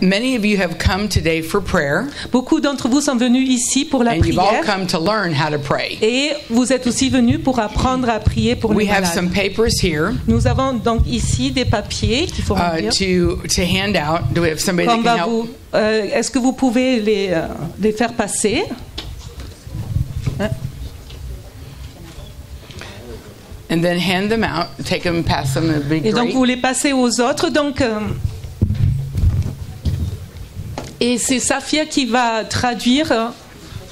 Many of you have come today for prayer, Beaucoup d'entre vous sont venus ici pour la and you've all prière come to learn how to pray. et vous êtes aussi venus pour apprendre à prier pour les We have malades. some papers here Nous avons donc ici des papiers qu'il faut remplir. to hand out. Do we have somebody that Qu'on can va help? vous, est-ce que vous pouvez les faire passer? Hein? And then hand them out. Take them, pass them. It'd be Et donc great. vous les passez aux autres. Donc, et c'est Safia qui va traduire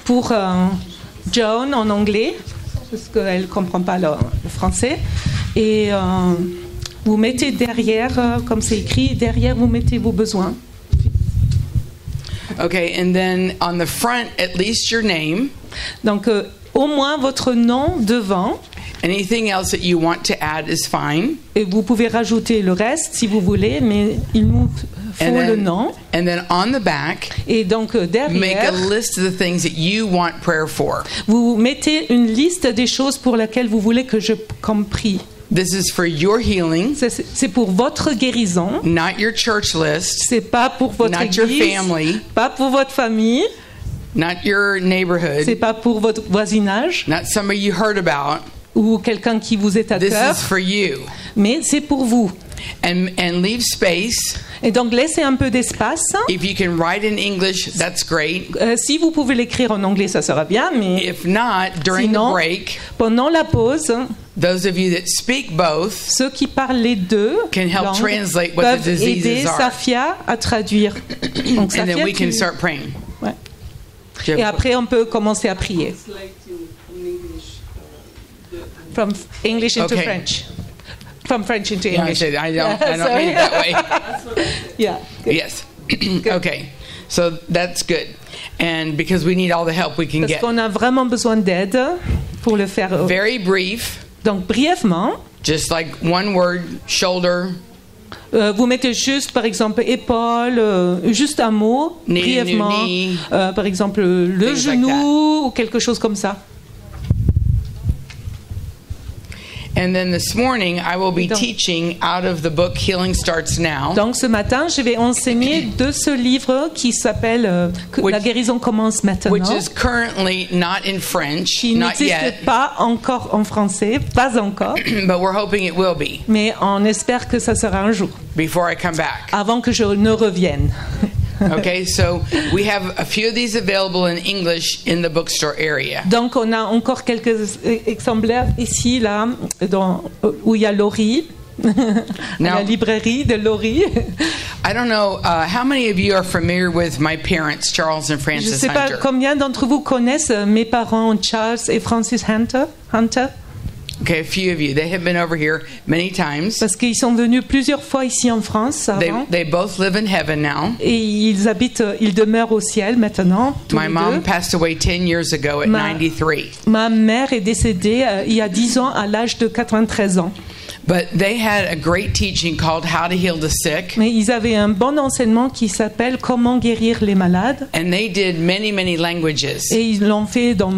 pour John en anglais, parce qu'elle ne comprend pas le français. Et vous mettez derrière, comme c'est écrit, derrière vous mettez vos besoins. Okay, and then on the front, at least your name. Donc au moins votre nom devant. Anything else that you want to add is fine. Et vous pouvez rajouter le reste si vous voulez, mais il nous faut le nom. And then on the back, Et donc make a derrière, list of the things that you want prayer for. vous mettez une liste des choses pour lesquelles vous voulez que je prie. This is for your healing, C'est pour votre guérison. not your church list, C'est pas pour votre not your église, family, pas pour votre famille, not your c'est neighborhood, pas pour votre voisinage not somebody you heard about. ou quelqu'un qui vous est à This cœur, is for you. mais c'est pour vous. And leave space. Et donc laissez un peu d'espace. If you can write in English, that's great. Si vous pouvez l'écrire en anglais, ça sera bien, mais If not, during sinon, the break, pendant la pause, those of you that speak both ceux qui parlent les deux can help langues translate what the peuvent aider diseases are. Safia à traduire. Donc, And then Safia, we can tu- start praying. Ouais. Do you Et have- après, on peut commencer à prier. From English into Okay. French. From French into Yeah, I English. said, I don't Sorry. mean it that way. Yeah. Yes. Okay. So that's good. And because we need all the help we can Parce get. qu'on a vraiment besoin d'aide pour le faire. Very brief, Donc, brièvement, just like one word, shoulder, vous mettez juste, par exemple, épaule, juste un mot, Knee, brièvement. knee. Par exemple, le Things like genou ou quelque chose comme ça. and then this morning I will be Donc- teaching out of the book Healing Starts Now. Donc, ce matin, je vais enseigner de ce livre qui s'appelle La guérison commence maintenant. Which is currently not in French, Qui not n'existe yet, pas encore en français, pas encore, but we're hoping it will be mais on espère que ça sera un jour, before I come back. avant que je ne revienne. Okay, so we have a few of these available in English in the bookstore area. Donc on a encore quelques exemplaires ici, là, où il y a Laurie, à la Now- librairie de Laurie. I don't know how many of you are familiar with my parents, Charles and Je ne Frances sais pas Hunter. combien d'entre vous connaissent mes parents Charles et Francis Hunter, Okay, a few of you. They have been over here many times. parce qu'ils sont venus plusieurs fois ici en France avant. They both live in heaven now. Et ils demeurent au ciel maintenant, tous My les mom deux. passed away 10 years ago at Ma- 93. Ma mère est décédée il y a 10 ans à l'âge de 93 ans. But they had a great teaching called How to Heal the Sick. Mais ils avaient un bon enseignement qui s'appelle Comment guérir les malades. And they did many, many languages. Et ils l'ont fait dans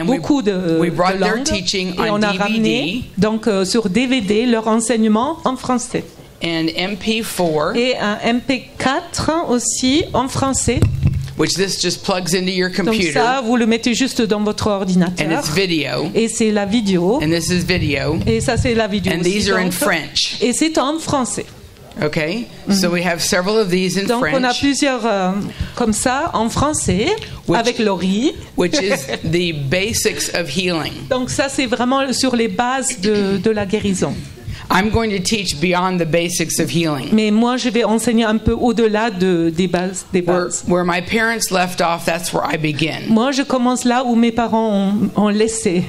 beaucoup de we brought their langues. teaching Et on on a DVD. ramené donc sur DVD leur enseignement en français. And MP4, Et un MP4 aussi en français. which this just plugs into your Donc computer. ça, vous le mettez juste dans votre And ordinateur. it's video. Et c'est la vidéo. And this is video. Et ça, c'est la vidéo And aussi, these are in donc. French. Et c'est en français. Okay? So we have several of these in Donc on a French, plusieurs comme ça en français Which- avec Laurie. which is the basics of healing. Donc ça c'est vraiment sur les bases de la guérison. I'm going to teach beyond the basics of healing. Mais moi je vais enseigner un peu au-delà des bases. Where my parents left off, that's where I begin. Moi je commence là où mes parents ont laissé.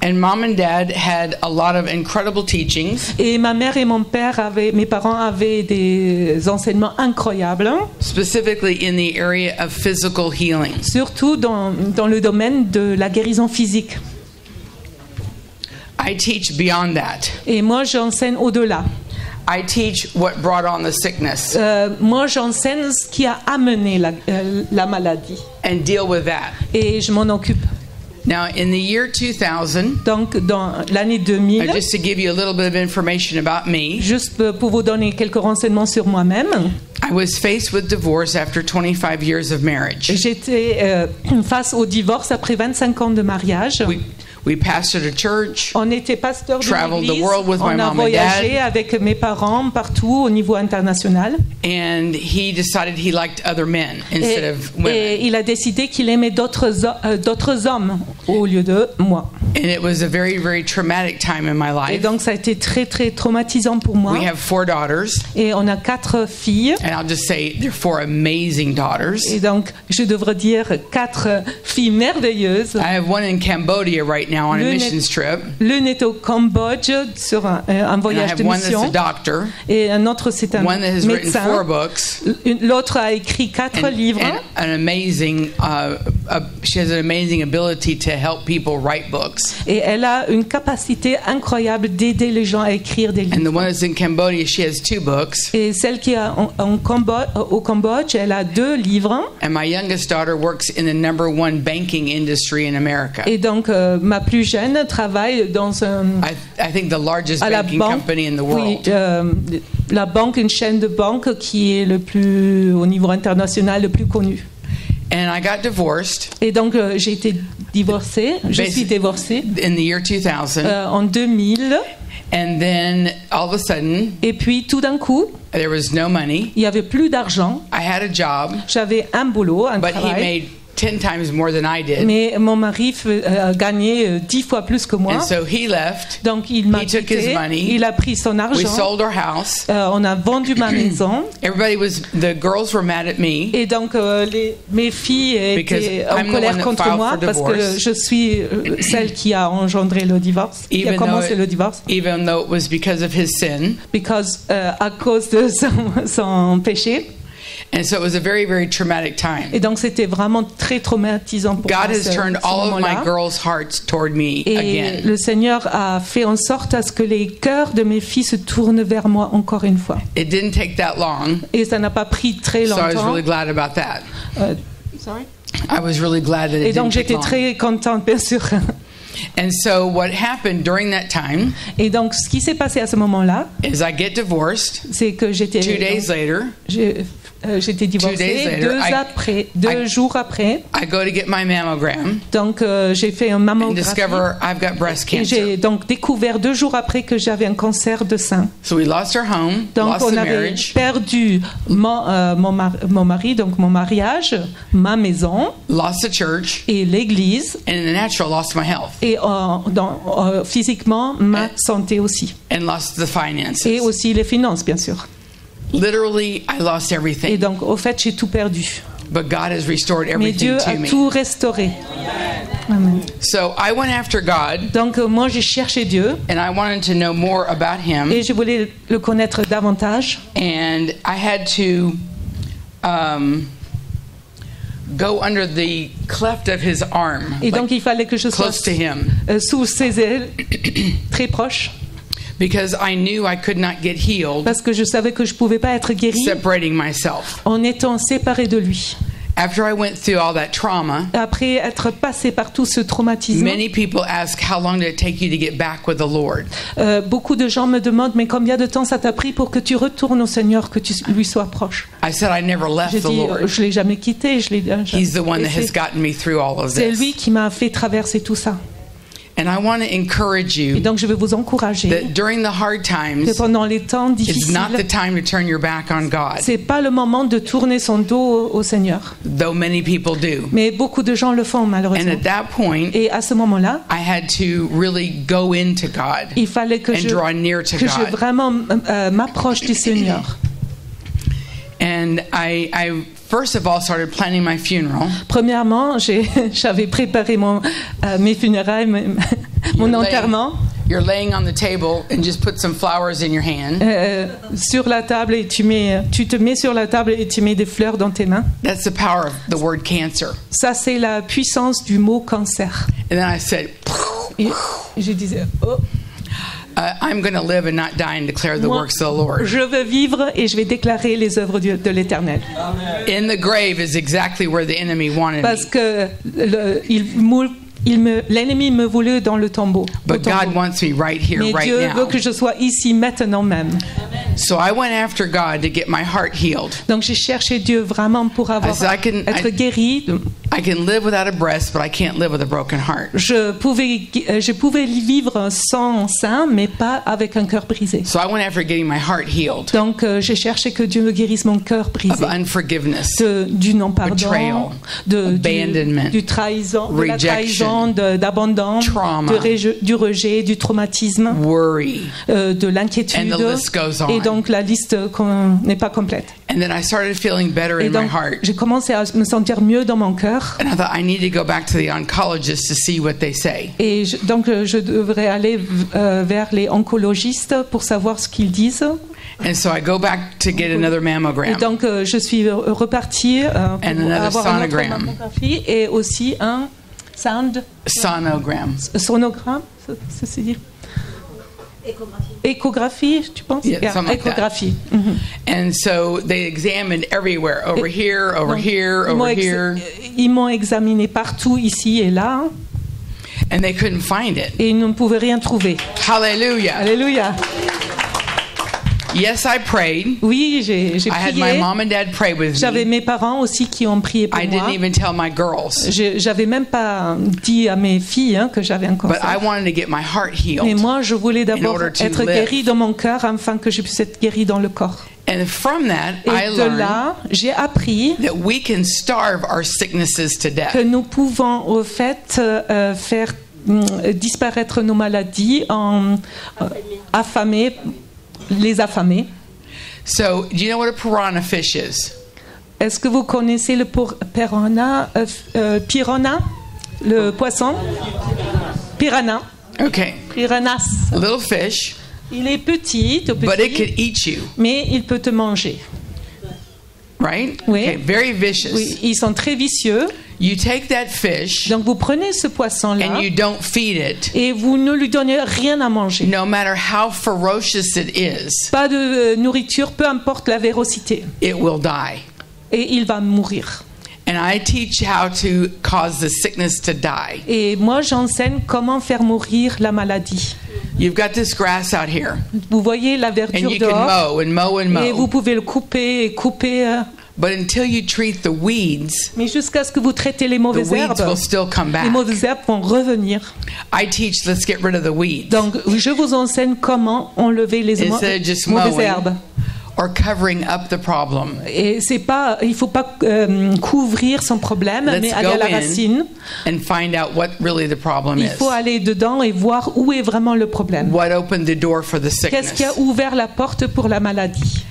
And mom and dad had a lot of incredible teachings, Et ma mère et mon père mes parents avaient des enseignements incroyables, specifically in the area of physical healing. surtout dans le domaine de la guérison physique. I teach beyond that. Et moi j'enseigne au-delà. I teach what brought on the sickness Moi j'enseigne ce qui a amené la maladie. and deal with that. Et je m'en occupe. Now, in the year 2000, Donc, dans l'année 2000, just to give you a little bit of information about me, juste pour vous donner quelques renseignements sur moi-même, I was faced with divorce after 25 years of marriage. J'étais face au divorce après 25 ans de mariage. We pastored a church. On était pasteur de Traveled the l'église. world with my On a mom and voyagé dad. avec mes parents partout au niveau international. And he decided he liked other men instead of women. Et il a décidé qu'il aimait d'autres hommes au lieu de moi. And it was a very, very traumatic time in my Et life. donc ça a été très très traumatisant pour moi. We have 4 daughters, Et on a 4 filles. and I'll just say they're 4 amazing daughters. Et donc je devrais dire 4 filles merveilleuses. I have one in Cambodia right now on a missions trip. L'une est au Cambodge sur un And I voyage have de one that's mission. a doctor, Et un autre c'est un one that has written 4 médecin. books, L'autre a écrit 4 livres. and an amazing, she has an amazing ability to help people write books. Et elle a une capacité incroyable d'aider les gens à écrire des livres. And the one that's in Cambodia, she has 2 books. Et celle qui est au Cambodge, elle a 2 livres. And my youngest daughter works in the #1 banking industry in America. Et donc, ma plus jeune travaille dans I think the largest à la banking banque. company in the Oui, world. la banque, une chaîne de banque qui est le plus, au niveau international, le plus connu. And I got divorced Et donc, j'ai été divorcée. Je suis divorcée in the year 2000. en 2000. And then all of a sudden, Et puis, tout d'un coup, there was no money. il n'y avait plus d'argent. I had a job, J'avais un boulot, un but he travail. made 10 times more than I did. Mais mon mari gagnait 10 fois plus que moi. And so he left. Donc il m'a He took his quitté, money. il a pris son We argent, sold our house. on a vendu ma maison The girls were mad at me et donc mes filles Because étaient I'm en the colère one that contre filed moi for parce que divorce. je suis celle qui a engendré le divorce, qui a even commencé le divorce, even though it was because of his sin. à cause de son péché. And so it was a very, very traumatic time. Et donc c'était vraiment très traumatisant pour God moi has turned ce all of my moment-là. girls' hearts toward me Et again. le Seigneur a fait en sorte à ce que les cœurs de mes filles se tournent vers moi encore une fois. It didn't take that long, Et ça n'a pas pris très so I was longtemps. really glad about that. Sorry? I was really glad that it Et donc didn't take j'étais long. très contente, bien sûr. And so what happened during that time Et donc ce qui s'est passé à ce moment-là, is I get divorced. c'est que 2 days later, j'étais divorcée 2 days later, deux jours après. I go to get my mammogram Donc j'ai fait un and mammographie. discover I've got breast Et cancer. j'ai donc découvert 2 jours après que j'avais un cancer de sein. So we lost our home, Donc lost on the avait marriage, perdu mon mari, donc mon mariage, ma maison lost the church, et l'église. and in the natural, lost my health Et physiquement, ma santé aussi. and lost the finances. Et aussi les finances, bien sûr. Literally, I lost Et everything. donc, au fait, j'ai tout perdu. But God has restored Mais everything Dieu a to me. tout restauré. Amen. So I went after God, Donc, moi, j'ai cherché Dieu and I wanted to know more about Him. et je voulais le connaître davantage. And I had to go under the cleft of His arm, Et donc, like il fallait que je sois close to Him, sous ses ailes, très proche, because I knew I could not get healed parce que je savais que je ne pouvais pas être guérie separating myself. en étant séparée de lui. After I went through all that trauma, Après être passée par tout ce traumatisme, many people ask, how long did it take you to get back with the Lord? beaucoup de gens me demandent, mais combien de temps ça t'a pris pour que tu retournes au Seigneur, que tu lui sois proche? I said, I never J'ai left the dit, Lord. je l'ai jamais quitté. He's the one that Et has gotten me through all of c'est this. lui qui m'a fait traverser tout ça. And I want to encourage Et you donc je vais vous encourager that during the hard que times, pendant les temps it's difficiles, not the time to turn your back on God, c'est pas le moment de tourner son dos au Seigneur. though many people do. Mais beaucoup de gens le font And malheureusement. at that point, Et à ce moment-là, I had to really go into God il fallait que and draw near to je God. vraiment m'approche du Seigneur. And I first of all started planning my funeral. Premièrement, j'avais préparé mes funérailles, mon enterrement You're laying on the table and just put some flowers in your hand. sur la table et tu te mets sur la table et tu mets des fleurs dans tes mains. That's the power of the word cancer. Ça, c'est la puissance du mot cancer. And then I said, Et je disais, oh, I'm going to live and not die and declare the moi, works of the Lord. je veux vivre et je vais déclarer les œuvres de l'Éternel. In the grave is exactly where the enemy wanted Parce me. que l'ennemi me voulait dans le tombeau. But God wants me right here, Mais right Dieu veut now. que je sois ici maintenant même. So I went after God to get my heart healed. Donc j'ai cherché Dieu vraiment pour avoir, être guéri. I can live without a breast, but I can't live with a broken heart. Je pouvais vivre sans sein, mais pas avec un cœur brisé. So I went after getting my heart healed. Donc j'ai cherché que Dieu me guérisse mon cœur brisé. Of unforgiveness, du non-pardon, betrayal, abandonment, de la trahison, d'abandon, du rejet, du traumatisme, worry, de l'inquiétude. And the list goes on. Et donc la liste n'est pas complète. And then I started feeling better in my heart. J'ai commencé à me sentir mieux dans mon cœur. And I thought I need to go back to the oncologist to see what they say. Et donc je devrais aller vers les oncologistes pour savoir ce qu'ils disent. And so I go back to get another mammogram. Et donc je suis repartie pour avoir une autre mammographie et aussi un sonogramme. Sonogramme, ça se dit. Échographie, tu penses? Yeah, échographie. Like mm-hmm. And so they examined everywhere, over here, over here, over here. Ils m'ont examiné partout, ici et là. And they couldn't find it. Et ils ne pouvaient rien trouver. Hallelujah. Alléluia. Yes, I prayed. Oui, j'ai prié. I had my mom and dad pray with me. J'avais mes parents aussi qui ont prié pour moi. I didn't even tell my girls. J'avais même pas dit à mes filles que j'avais un cancer. But I wanted to get my heart healed. Mais moi, je voulais d'abord être guérie dans mon cœur afin que je puisse être guérie dans le corps. And from that, I learned là, j'ai appris that we can starve our sicknesses to death. Que nous pouvons au fait faire disparaître nos maladies en affamer. Les affamés. So, do you know what a piranha fish is? Est-ce que vous connaissez le piranha, le poisson? Piranha. Okay. Piranhas. A little fish. Il est petit, tout petit. But it could eat you. Mais il peut te manger. Right? Oui. Okay, very vicious. Oui, ils sont très vicieux. You take that fish. Donc vous prenez ce poisson-là. And you don't feed it. Et vous ne lui donnez rien à manger. No matter how ferocious it is. Pas de nourriture, peu importe la véracité. It will die. Et il va mourir. And I teach how to cause the sickness to die. Et moi j'enseigne comment faire mourir la maladie. You've got this grass out here. Vous voyez la verdure dehors. And you can mow and mow and mow. Et vous pouvez le couper et couper. But until you treat the weeds, mais jusqu'à ce que vous traitez les mauvaises herbes, will still come back. Les mauvaises herbes vont revenir. I teach, let's get rid of the weeds. Donc, je vous enseigne comment enlever les mauvaises herbes. Or covering up the problem. Et c'est pas, il faut pas couvrir son problème, mais aller à la racine. And find out what really the problem il faut aller dedans et voir où est vraiment le problème. What opened the door for the sickness? Qu'est-ce qui a ouvert la porte pour la maladie?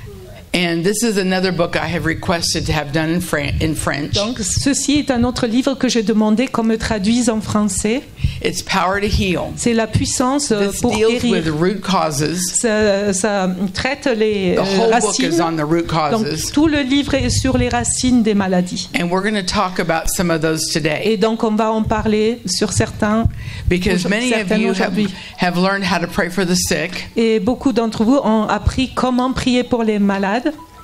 And this is another book I have requested to have done in French. Donc, ceci est un autre livre que j'ai demandé qu'on me traduise en français. It's Power to Heal. C'est la puissance pour guérir. With root causes. Ça traite les racines. Book is on the root causes. Donc, tout le livre est sur les racines des maladies. And we're going to talk about some of those today. Et donc, on va en parler sur certains. Because many of you have learned how to pray for the sick. Et beaucoup d'entre vous ont appris comment prier pour les malades.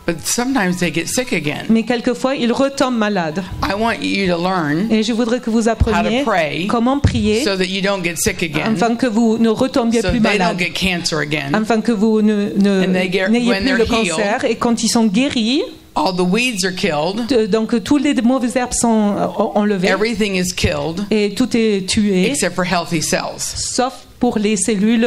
But sometimes they get sick again. Mais quelquefois, ils retombent malades. I want you to learn et je voudrais que vous appreniez comment prier so that you don't get sick again, afin que vous ne retombiez plus malade, don't get cancer again, afin que vous n'ayez plus le cancer. Et quand ils sont guéris, all the weeds are killed. Donc toutes les mauvaises herbes sont enlevées. Everything is killed. Et tout est tué. Except for healthy cells. Sauf pour les cellules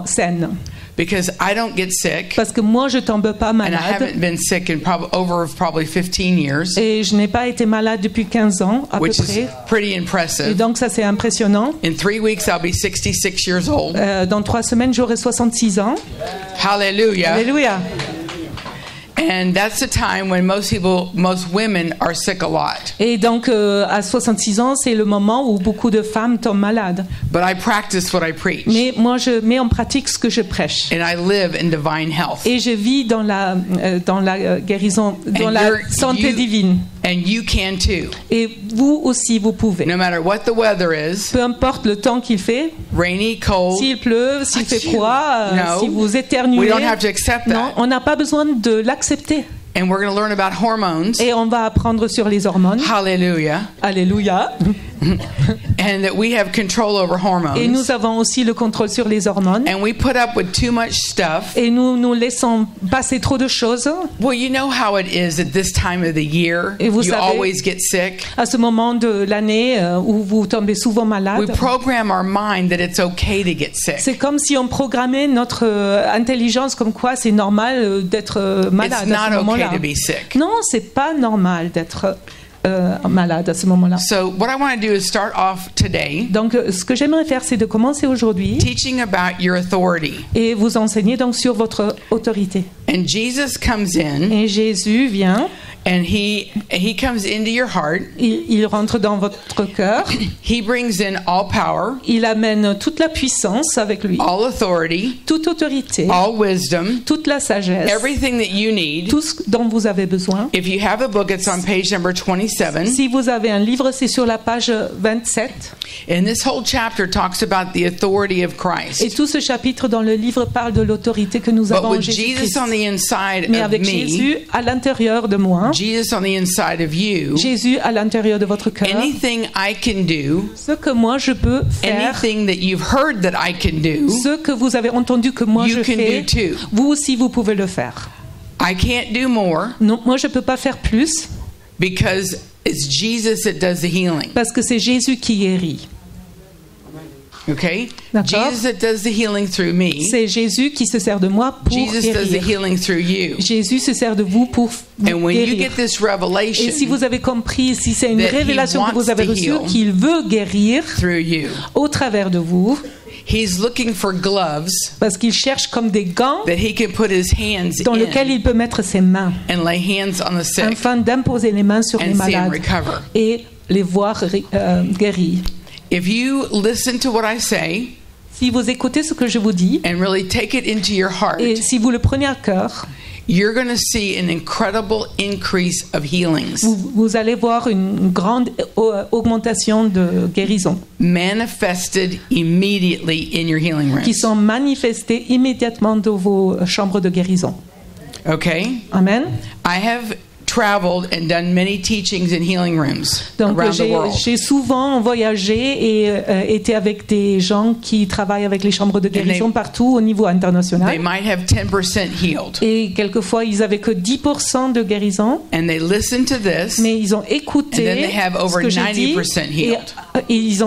saines. Because I don't get sick. Parce que moi je tombe pas malade. And I haven't been sick in probably 15 years. Et je n'ai pas été malade depuis 15 ans à peu près. Which is pretty impressive. Et donc ça c'est impressionnant. In 3 weeks I'll be 66 years old. Dans 3 semaines j'aurai 66 ans. Hallelujah. Alléluia. And that's the time when most women are sick a lot. Et donc à 66 ans, c'est le moment où beaucoup de femmes tombent malades. But I practice what I preach. Mais moi je mets en pratique ce que je prêche. And I live in divine health. Et je vis dans la guérison, dans la santé divine. And you can too. Et vous aussi vous pouvez. No matter what the weather is. Peu importe le temps qu'il fait. Rainy, cold. S'il pleut, s'il fait froid, si vous éternuez. We don't have to accept that. Non, on n'a pas besoin de l'accepter. And we're going to learn about hormones. Et on va apprendre sur les hormones. Hallelujah. Alléluia. and that we have control over Et hormones. nous avons aussi le contrôle sur les hormones. And we put up with too much stuff. Et nous laissons passer trop de choses. Well, you know how it is at this time of the year. Et vous You savez- always get sick. À ce moment de l'année où vous tombez souvent We malade, program our mind that it's okay to get sick. c'est comme si on programmait notre intelligence comme quoi c'est normal d'être malade It's à ce not moment-là. okay to be sick. Non, c'est pas normal d'être malade à ce moment-là. So what I want to do is start off today Donc, ce que j'aimerais faire, c'est de commencer aujourd'hui teaching about your authority. et vous enseigner donc sur votre autorité. And Jesus comes in Et Jésus vient, and he comes into your heart. il rentre dans votre cœur, He brings in all power, il amène toute la puissance avec lui, all authority, toute autorité, all wisdom, toute la sagesse, everything that you need. tout ce dont vous avez besoin. If you have a book, it's on page number 27. Si vous avez un livre, c'est sur la page 27. And this whole chapter talks about the authority of Et Christ. tout ce chapitre dans le livre parle de l'autorité que nous But avons en with Jesus Jésus-Christ. on the inside Mais of avec me, Jésus à l'intérieur de moi, Jesus on the inside of you, Jésus à l'intérieur de votre cœur, anything I can do, ce que moi je peux faire, anything that you've heard that I can do, ce que vous avez entendu que moi you je can fais, do too. vous aussi vous pouvez le faire. I can't do more Non, moi je peux pas faire plus because it's Jesus that does the healing. parce que c'est Jésus qui guérit. Okay? D'accord. Jesus that does the healing through me. C'est Jésus qui se sert de moi pour Jesus does the guérir. healing through you. Jésus se sert de vous pour vous And when you guérir. get this Et si revelation vous avez compris, si c'est une that he révélation que vous wants avez to reçue, heal qu'il veut guérir through you, au travers de vous, he's looking for gloves parce qu'il cherche comme des gants that he can put his hands dans lesquels in il peut mettre ses mains, and lay hands on the sick afin d'imposer les mains sur les and see him malades recover. et les voir guéris. If you listen to what I say Si vous écoutez ce que je vous dis, and really take it into your heart, et si vous le prenez à cœur, you're going to see an incredible increase of healings vous allez voir une grande augmentation de guérison manifested immediately in your healing qui rooms. sont manifestées immédiatement dans vos chambres de guérison. Okay? Amen. I have traveled and done many teachings in healing rooms Donc around the world. j'ai souvent voyagé et été avec des gens qui travaillent avec les chambres de guérison partout au niveau They international. might have 10% healed. Et quelquefois, ils avaient que 10% de guérison, And they listen to this. mais ils ont And then écouté they have ce over que j'ai dit 90% et healed. ils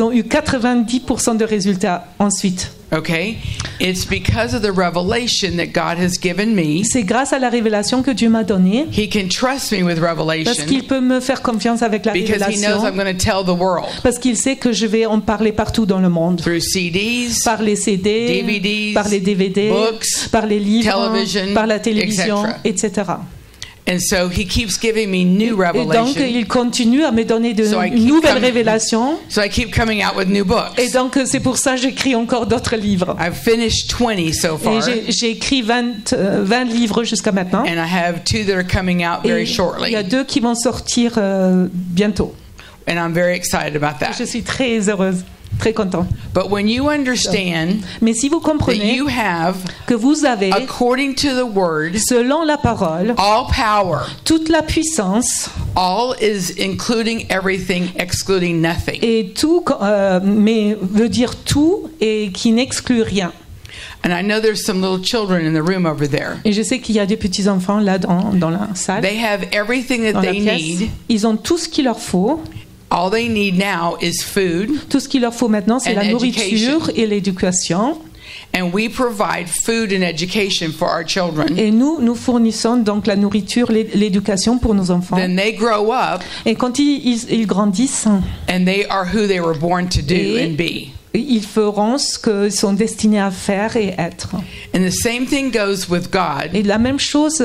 ont eu 90% de résultats ensuite. Okay? It's because of the revelation that God has given me. C'est grâce à la révélation que Dieu m'a donnée, He can trust me with parce revelation qu'il peut me faire confiance avec la because he knows révélation, I'm going to tell the world parce qu'il sait que je vais en parler partout dans le monde. through CDs, Par les CD, DVDs, par les DVD, books, par les livres, television, par la télévision, etc. and so he keeps giving me new Et donc, revelation. il continue à me donner de So I keep nouvelles coming- révélations. So I keep coming out with new Et books. donc, c'est pour ça que j'écris encore d'autres livres. I've finished 20 so Et far, j'ai écrit 20 livres jusqu'à maintenant. and I have 2 that are coming out Et very il shortly. y a 2 qui vont sortir bientôt. And I'm very excited about Je that. suis très heureuse, très contente. But when you understand Mais si vous that comprenez you have, que vous avez, according to the word, selon la parole, all power, toute la puissance all is including everything, excluding nothing. et tout, mais veut dire tout et qui n'exclut rien. And I know there's some little children in the room over there. Et je sais qu'il y a des petits-enfants là dans la salle, They have everything that dans la they pièce. need. Ils ont tout ce qu'il leur faut. All they need now is food, Tout ce qu'il leur faut maintenant, c'est And la nourriture et l'éducation. and we provide food and education for our children. Et nous fournissons donc la nourriture, l'éducation pour nos enfants. Then they grow up, Et quand ils grandissent, and they are who they were born to do Et- and be. ils feront ce qu'ils sont destinés à faire et être. And the same thing goes with God. Et la même chose,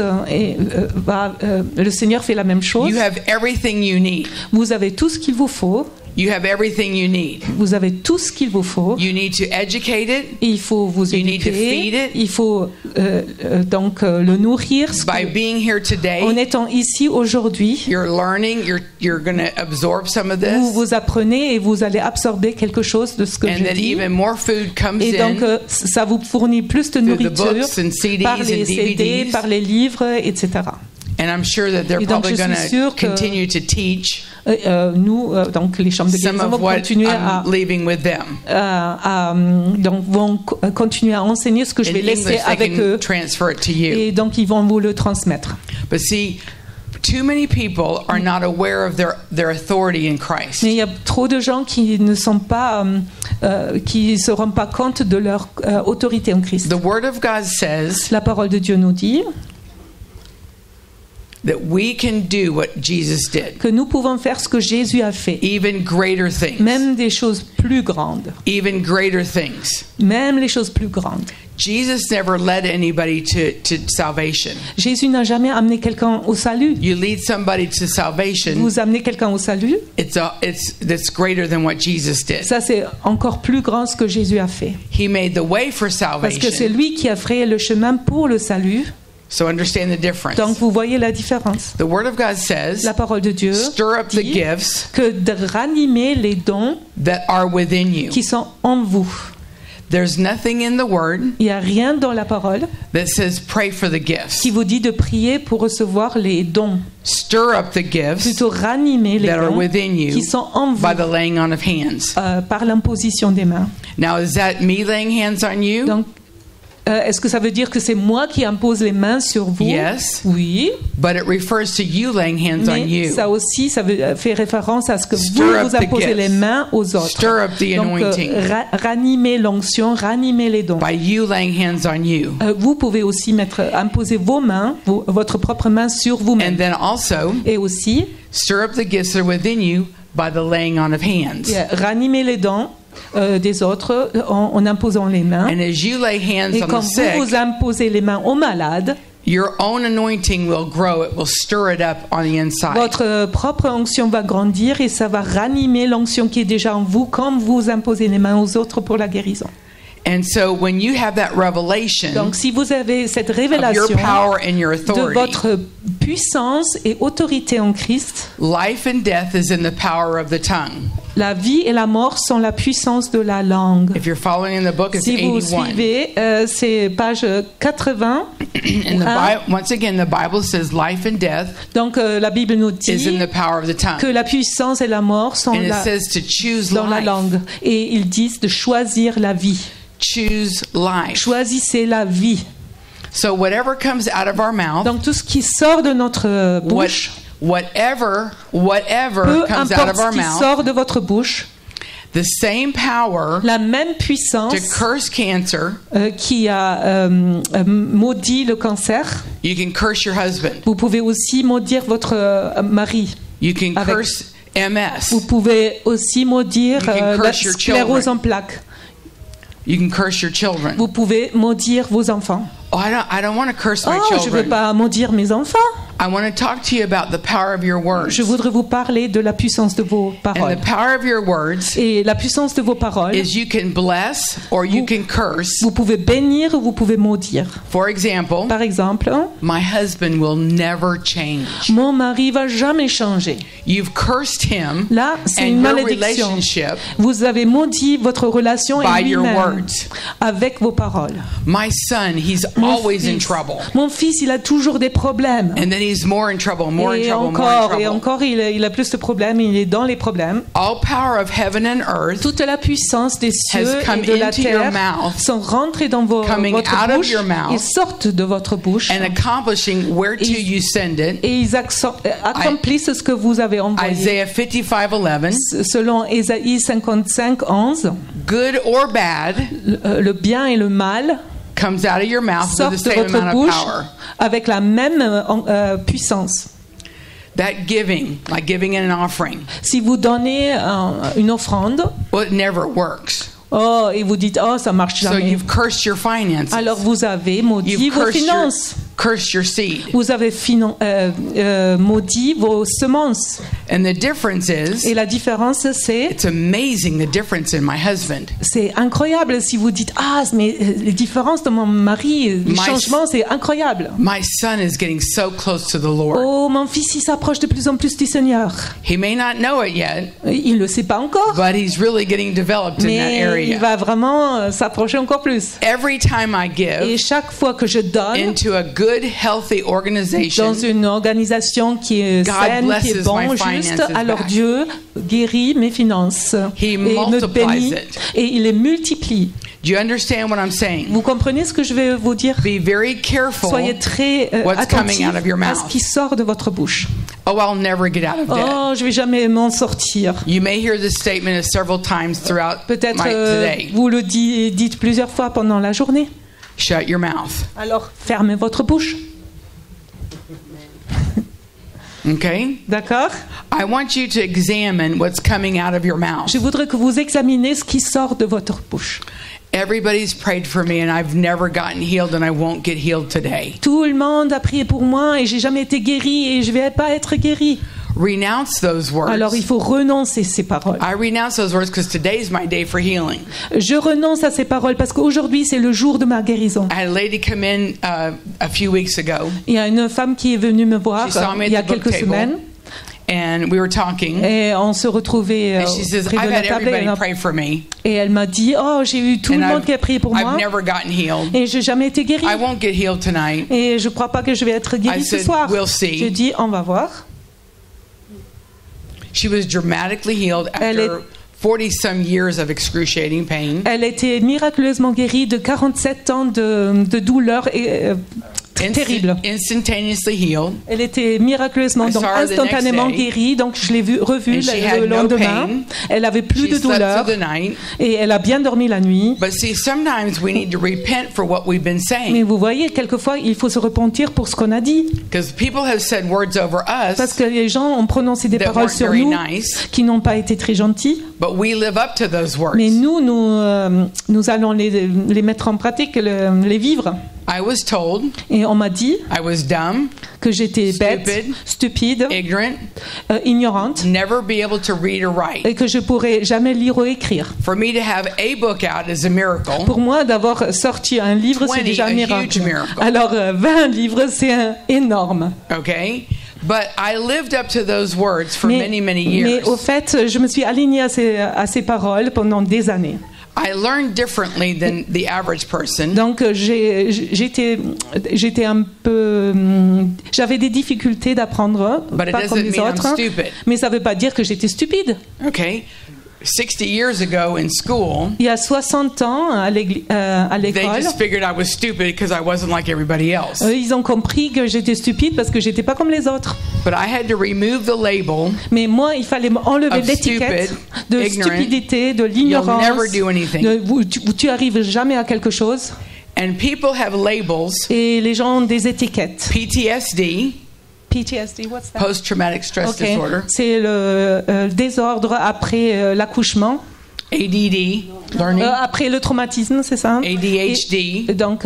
le Seigneur fait la même chose. You have everything you need. Vous avez tout ce qu'il vous faut. You have everything you need. Vous avez tout ce qu'il vous faut. You need to educate it Il faut vous You need to feed éduquer. it. Il faut donc le nourrir. by being here En today. étant ici aujourd'hui, You're learning. You're going to absorb some of this, vous apprenez et vous allez absorber quelque chose de ce que and je then dis. even more food comes Et donc, in ça vous fournit plus de through the nourriture books and CDs par les and CD, DVDs. par les livres, etc. And I'm sure that they're Et donc, probably je going suis to sûre que- continue to teach nous, donc les chambres de some guérison, of vont what continuer I'm leaving with them. donc vont continuer à enseigner ce que je In vais laisser English, they avec can eux. transfer it to you. Et donc, ils vont vous le transmettre. But see, too many people are not aware of their authority in Christ. Mais il y a trop de gens qui ne sont pas, qui se rendent pas compte de leur autorité en Christ. The Word of God says La parole de Dieu nous dit that we can do what Jesus did, que nous pouvons faire ce que Jésus a fait, even greater things, même des choses plus grandes, even greater things. même les choses plus grandes. Jesus never led anybody to salvation. Jésus n'a jamais amené quelqu'un au salut. You lead somebody to salvation, Vous amenez quelqu'un au salut, that's greater than what Jesus did. ça c'est encore plus grand ce que Jésus a fait. He made the way for Parce que c'est salvation. lui qui a frayé le chemin pour le salut. So understand the difference. Donc vous voyez la différence. The Word of God says, La parole de Dieu stir up the dit gifts que de ranimer les dons that are within you. qui sont en vous. There's nothing in the Word Il n'y a rien dans la parole that says pray for the gifts. qui vous dit de prier pour recevoir les dons. Stir up the gifts Plutôt ranimer les that are dons within you qui sont en vous by the laying on of hands. par l'imposition des mains. Now, is that me laying hands on you? Donc, est-ce que ça veut dire que c'est moi qui impose les mains sur vous? Yes. Oui. But it refers to you laying hands on Mais you. ça aussi, ça fait référence à ce que Stir up vous the imposez gifts. les mains aux autres. Stir up the Donc, anointing ranimer l'onction, ranimer les dons. by you laying hands on you. Vous pouvez aussi imposer vos mains, votre propre main sur vous-même. And then also, Et aussi, stir up the gifts that are within you by the laying on of hands. ranimer les dons des autres en imposant les mains. And as you lay hands Et on quand the sick, vous imposez les mains aux malades, your own anointing will grow. It will stir it up on the inside. votre propre onction va grandir et ça va ranimer l'onction qui est déjà en vous quand vous imposez les mains aux autres pour la guérison. And so when you have that revelation Donc si vous avez cette of your révélation power and your de authority, votre puissance et autorité en Christ, life and death is in the power of the tongue. la vie et la mort sont la puissance de la langue. If you're following in the book, it's Si vous 81. suivez, c'est page 80. And once again, the Bible says life and death Donc la Bible nous is dit in the power of the tongue. que la puissance et la mort sont And it says to choose dans la life. langue. Et ils disent de choisir la vie. Choose life. Choisissez la vie. So whatever comes out of our mouth, Donc tout ce qui sort de notre bouche, whatever peu comes out importe of ce our qui mouth, sort de votre bouche, the same power la même puissance to curse cancer, qui a maudit le cancer, you can curse your husband. vous pouvez aussi maudire votre mari. You can Avec- curse MS. Vous pouvez aussi maudire You can la curse your sclérose children. en plaques. You can curse your children. Vous pouvez maudire vos enfants. Oh, I don't want to curse my Oh, je ne veux children. pas maudire mes enfants. I want to talk to you about the power of your words. Je voudrais vous parler de la puissance de vos And paroles. the power of your words Et la puissance de vos paroles, is you can bless or you can curse. vous pouvez bénir ou vous pouvez maudire. For example, Par exemple, my husband will never change. mon mari va jamais changer. You've cursed him Là, c'est and une your malédiction. relationship Vous avez maudit votre relation by et your lui-même words. avec vos paroles. My son, he's Mon always in fils, trouble. mon fils, il a toujours des problèmes. And then he's more in trouble, more in Et trouble, more in encore, et trouble. encore, il a plus de problèmes, il est dans les problèmes. All power of heaven and earth Toute la puissance des cieux has come et de la into your terre mouth, sont rentrées dans coming votre out of bouche your mouth, et sortent de votre bouche. and accomplishing whereto Is- you send it. Et ils accomplissent ce que vous avez envoyé. Isaiah 55:11. Selon Ésaïe 55, 11, Good or bad le bien et le mal comes out of your mouth with the sortent de same votre amount of bouche power. avec la même puissance. That giving, like giving in an offering, Si vous donnez une offrande, well, it never works. et vous dites, oh, ça marche So jamais. you've cursed your finances. Alors vous avez maudit You've vos cursed finances. cursed your seed. Vous avez maudit vos semences. And the difference is, Et la différence, it's amazing the difference in my husband. c'est incroyable si vous dites, mais les différences de mon mari, les changements, c'est incroyable. My son is getting so close to the Lord. Oh, mon fils, il s'approche de plus en plus du Seigneur. He may not know it yet, Il ne le sait pas encore, but he's really getting developed in that mais il area. va vraiment s'approcher encore plus. Every time I Et give chaque fois que je donne into a good good, healthy organization, dans une organisation qui est God saine, qui est blesses bon, my juste, finances alors back. Dieu guérit mes finances He et me multiplies bénit it. et il les multiplie. Do you understand what I'm saying? Vous comprenez ce que je vais vous dire? Be very careful. Soyez très What's coming attentifs out of your à ce mouth. qui sort de votre bouche. Oh, I'll never get out of debt. Oh, je vais jamais m'en sortir. You may hear this statement several times throughout Peut-être today. vous le dites plusieurs fois pendant la journée. Shut your mouth. Alors, fermez votre bouche. Okay? D'accord? I want you to examine what's coming out of your mouth. Je voudrais que vous examinez ce qui sort de votre bouche. Everybody's prayed for me and I've never gotten healed and I won't get healed today. Tout le monde a prié pour moi et j'ai jamais été guéri et je vais pas être guéri. Renounce those words. Alors il faut renoncer ces paroles. I renounce those words because today's my day for healing. Je renonce à ces paroles parce qu'aujourd'hui c'est le jour de ma guérison. I had a lady come in a few weeks ago Il y a une femme qui est venue me voir She saw me il y a at the book quelques table. semaines and we were talking et on se retrouvait and she says, près de I've la had table everybody pray for me et elle m'a dit oh j'ai eu tout and le monde qui a prié pour I've moi never gotten healed. et j'ai jamais été guéri I won't get healed tonight. et je crois pas que je vais être guéri I ce said, soir. "We'll see." J'ai dit on va voir. She was dramatically healed Elle est- after 40-some years of excruciating pain. Elle était miraculeusement guérie de 47 ans de douleur terrible. Instantaneously healed. Elle était miraculeusement, I donc saw her the instantanément next day. guérie. Donc je l'ai revue And she had le no lendemain. pain. Elle avait plus She de slept douleur through the night. et elle a bien dormi la nuit. But see, sometimes we need to repent for what we've been Mais saying. vous voyez, quelquefois, il faut se repentir pour ce qu'on a dit. Because people have said words over Parce us, que les gens ont prononcé des that paroles weren't sur very nous nice. qui n'ont pas été très gentilles. but we live up to those words. Mais nous allons les mettre en pratique, les vivre. I was told Et on m'a dit I was dumb, que j'étais bête, Stupid. stupide, ignorant, ignorante, never be able to read or write. et que je pourrais jamais lire ou écrire. For me to have a book out is a miracle. Pour moi, d'avoir sorti un livre, c'est 20, déjà a un miracle. huge miracle. Alors, 20 livres, c'est énorme. Okay? But I lived up to those words for many, many mais years. au fait, je me suis alignée à ces paroles pendant des années. I learned differently than the average person. Donc, j'étais un peu... J'avais des difficultés d'apprendre, But it pas comme doesn't les mean I'm autres. stupid. Mais ça ne veut pas dire que j'étais stupide. Okay? 60 years ago in school, Il y a 60 ans, à they l'école, just figured I was stupid because I wasn't like everybody else. ils ont compris que j'étais stupide parce que j'étais pas comme les autres. But I had to remove the label. Mais moi, il fallait enlever Of l'étiquette stupid, de ignorant, stupidité, de You'll l'ignorance. never do anything. Où tu arrives jamais à quelque chose. And people have labels, Et les gens ont des étiquettes. PTSD, PTSD, what's that? post-traumatic stress Ok. disorder, C'est le désordre après l'accouchement, ADD, learning, après le traumatisme, c'est ça? ADHD, Et donc,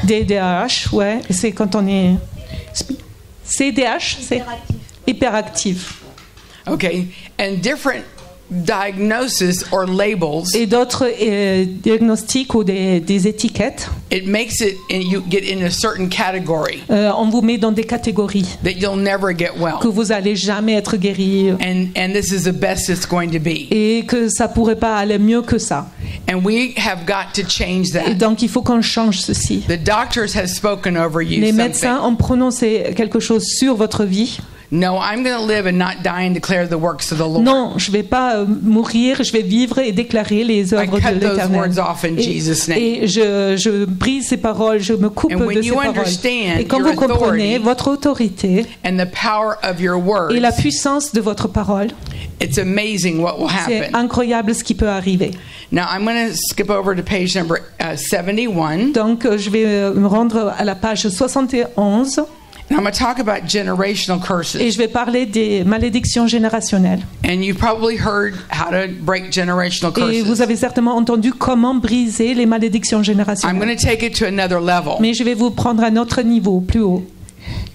DDAH, ouais, c'est quand on est... CDH, c'est hyperactif. okay, and different diagnoses or labels. Et d'autres diagnostics ou des étiquettes, It makes it, and you get in a certain category on vous met dans des catégories that you'll never get well. que vous allez jamais être guéri And this is the best it's going to be. et que ça pourrait pas aller mieux que ça. And we have got to change Et that. donc il faut qu'on change ceci. The doctors have spoken over you Les médecins something. ont prononcé quelque chose sur votre vie. No, I'm going to live and not die and declare the works of the Lord. Non, je vais pas mourir, je vais vivre et déclarer les œuvres I cut de those l'Éternel. words off in Jesus' name. Et je brise ces paroles, je me coupe And when de ces you paroles. understand Et quand your vous comprenez authority votre autorité And the power of your words, et la puissance de votre parole, it's amazing what will c'est happen. incroyable ce qui peut arriver. Now, I'm going to skip over to page number 71. Donc, je vais me rendre à la page 71 And I'm going to talk about generational et curses. je vais parler des malédictions générationnelles. And you've probably heard how to break generational Et vous curses. avez certainement entendu comment briser les malédictions I'm générationnelles. going to take it to another level. Mais je vais vous prendre à un autre niveau, plus haut.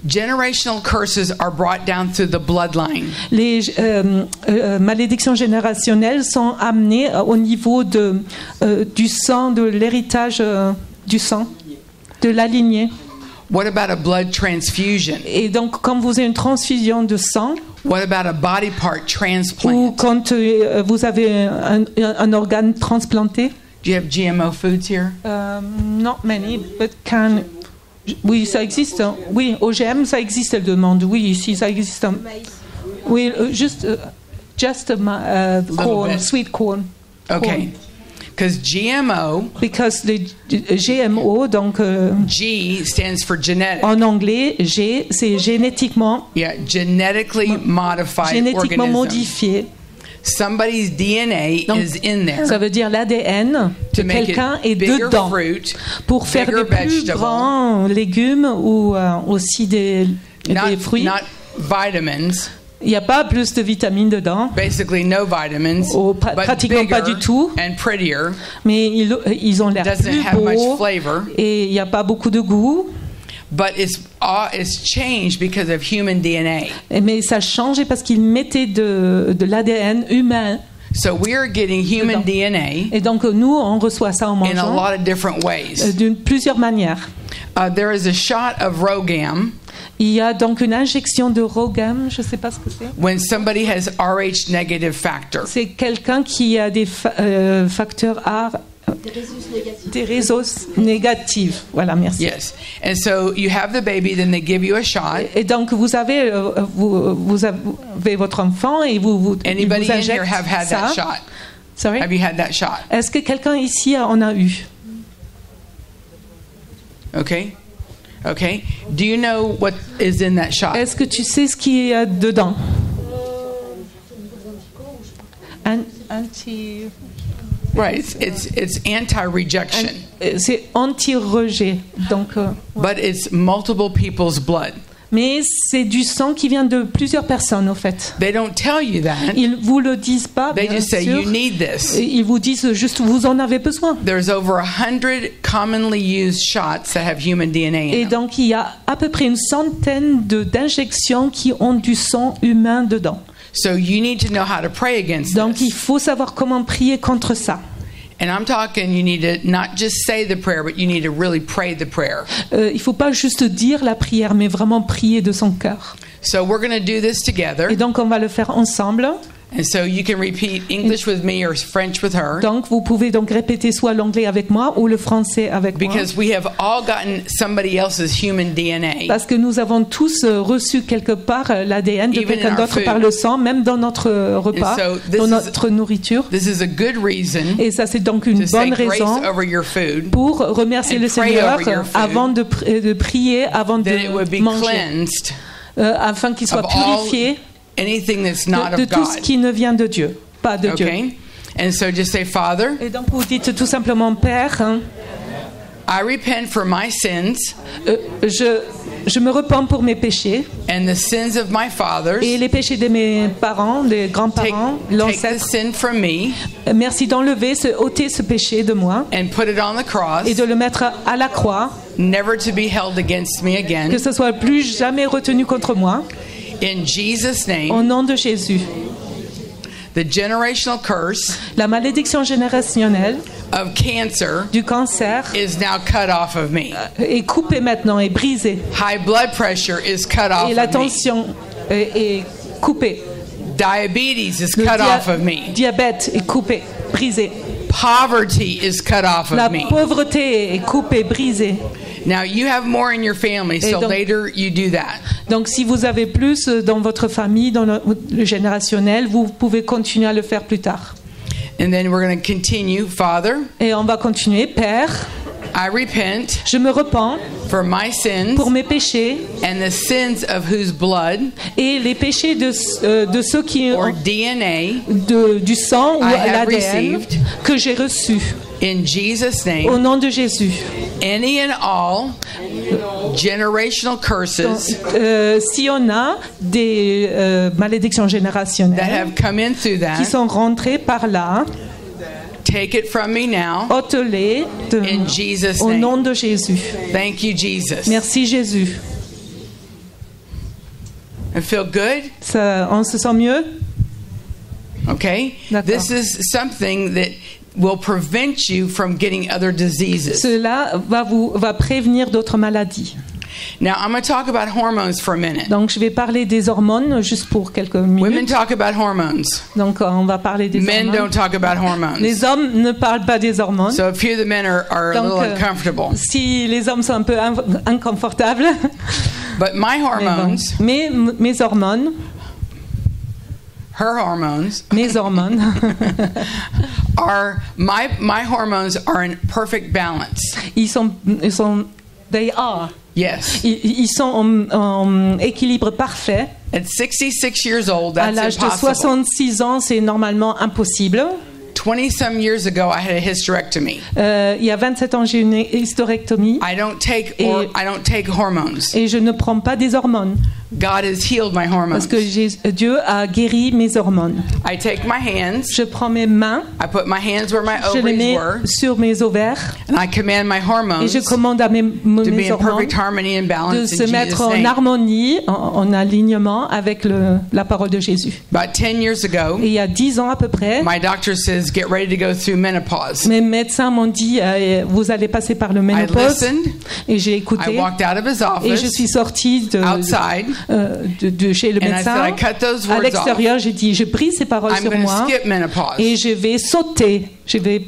Generational curses are brought down through the bloodline. Les malédictions générationnelles sont amenées au niveau du sang, de l'héritage du sang, de la lignée. What about a blood transfusion? Et donc, quand vous avez une transfusion de sang, What about a body part ou transplant? quand vous avez un organe transplanté, Do you have GMO foods here? Not many, but can. Oui, ça existe. Oui, OGM, ça existe, elle demande. Oui, ici, ça existe. Oui, just corn, bit. sweet corn. Okay. Because GMO, Because the GMO, donc G stands for genetic. en anglais, G, c'est génétiquement Genetically modified organism. modifié. Somebody's DNA Donc, is in there ça veut dire l'ADN de to make quelqu'un est it bigger dedans fruit, pour faire bigger des plus vegetable, grands légumes ou aussi des fruits. not vitamins. Il n'y a pas plus de vitamines dedans, Basically, no vitamins, but pratiquement pas bigger du tout, and prettier. mais ils ont l'air Doesn't plus have much beaux flavor, et il n'y a pas beaucoup de goût. but it's changed because of human DNA. Mais ça change parce qu'ils mettaient de l'ADN humain. So we are getting human Dedans. DNA Et donc nous, on reçoit ça en in a mangeant lot of different ways. de plusieurs manières. There is a shot of Rogam Il y a donc une injection de Rogam, je ne sais pas ce que c'est. when somebody has Rh negative factor. C'est quelqu'un qui a des facteurs A, des réseaux négatifs. Voilà, merci. Yes. And so you have the baby, then they give you a shot. Et donc vous avez votre enfant et il vous Anybody in here injecte have had ça. that shot? Sorry? Have you had that shot? Est-ce que quelqu'un ici en a eu? Okay. Okay. Do you know what is in that shot? Est-ce que tu sais ce qu'il y a dedans? Right. It's anti-rejection, C'est anti-rejet. Donc, but it's multiple people's blood. mais c'est du sang qui vient de plusieurs personnes, au fait. They don't tell you that. Ils vous le disent pas, They bien just say sûr. you need this. Ils vous disent juste vous en avez besoin. There's over 100 commonly used shots that have human DNA Et in them. donc il y a à peu près une centaine d'injections qui ont du sang humain dedans. So you need to know how to pray against Donc il this. faut savoir comment prier contre ça. And I'm talking, you need to not just say the prayer, but you need to really pray the prayer. Il ne faut pas juste dire la prière, mais vraiment prier de son cœur. So we're going to do this together. Et donc on va le faire ensemble. And so you can repeat English with me or French with her. Donc vous pouvez donc répéter soit l'anglais avec moi ou le français avec moi. Because we have all gotten somebody else's human DNA. Parce que nous avons tous reçu quelque part l'ADN de Even quelqu'un in our d'autre food. par le sang, même dans notre repas, And so this dans is- notre nourriture. This is a good reason Et ça, c'est donc une to say bonne grace raison over your food, pour remercier and le pray Seigneur over your food, avant de prier, avant that it would de be manger, cleansed afin qu'il soit of all purifié anything that's not de of tout ce God. qui ne vient de Dieu, pas de Dieu. Okay? And so just say, Father, Et donc vous dites tout simplement, Père, I repent for my sins je me repens pour mes péchés and the sins of my fathers. et les péchés de mes parents, des Take, grands-parents, take the l'ancêtre. sin from me Merci d'enlever, ôter ce péché de moi and put it on the cross, et de le mettre à la croix, never to be held against me again. que ce soit plus jamais retenu contre moi. In Jesus' Au name, nom de Jésus. the generational curse La malédiction générationnelle of cancer du cancer is now cut off of me. est coupée maintenant, est brisée. High blood pressure is cut off Et la of me. tension est coupée. Diabetes is Le cut off of me. diabète est coupé, brisé. Poverty is cut off La of me. pauvreté est coupée, brisée. Now you have more in your family, so donc- later you do that. Donc si vous avez plus dans votre famille, dans le générationnel, vous pouvez continuer à le faire plus tard. And then we're going to continue. Father, Et on va continuer. Père, I repent je me repens for my sins pour mes péchés and the sins of whose blood et les péchés de ceux qui or ont DNA du sang ou I have l'ADN received. que j'ai reçu. in Jesus' Au name. nom de Jésus. Any and all generational curses Si on a des malédictions that générationnelles have come in through qui that, sont rentrées par là, take it from me now. ôte-les In Jesus' au name. nom de Jésus. Thank you, Jesus. Merci Jésus. I feel good. On se sent mieux? Okay. D'accord. This is something that will prevent you from getting other diseases. Cela va prévenir d'autres maladies. Now, I'm going to talk about hormones for a minute. Donc, je vais parler des hormones juste pour quelques Women minutes. talk about hormones. Donc, on va parler des Men hormones. don't talk about hormones. Les hommes ne parlent pas des hormones. So a few of the men are a Donc, little uncomfortable. si les hommes sont un peu inconfortables, But my mais bon. hormones, mes hormones, her hormones, mes hormones, are my hormones are in perfect balance. ils sont, they are. Yes. Ils sont en équilibre parfait. At 66 years old, À that's l'âge de impossible. 66 ans, c'est normalement impossible. 20-some years ago, I had a hysterectomy. Il y a 27 ans, j'ai une hystérectomie I don't take hormones. et je ne prends pas des hormones God has healed my hormones. parce que Dieu a guéri mes hormones. I take my hands, Je prends mes mains, I put my hands where my je les ovaries mets were, sur mes ovaires and I command my et hormones je to commande à mes be in hormones perfect harmony and de balance se in mettre Jesus' en name. harmonie, en alignement avec la parole de Jésus. About 10 years ago, Et il y a 10 ans à peu près, my doctor says, get ready to go through menopause. mes médecins m'ont dit vous allez passer par le I ménopause listened. et j'ai I écouté walked out of his et je office suis sortie outside, de chez le and I médecin. said, I cut those À words off. l'extérieur, j'ai dit, je prie ces paroles I'm sur going to moi skip menopause. et je vais sauter, je vais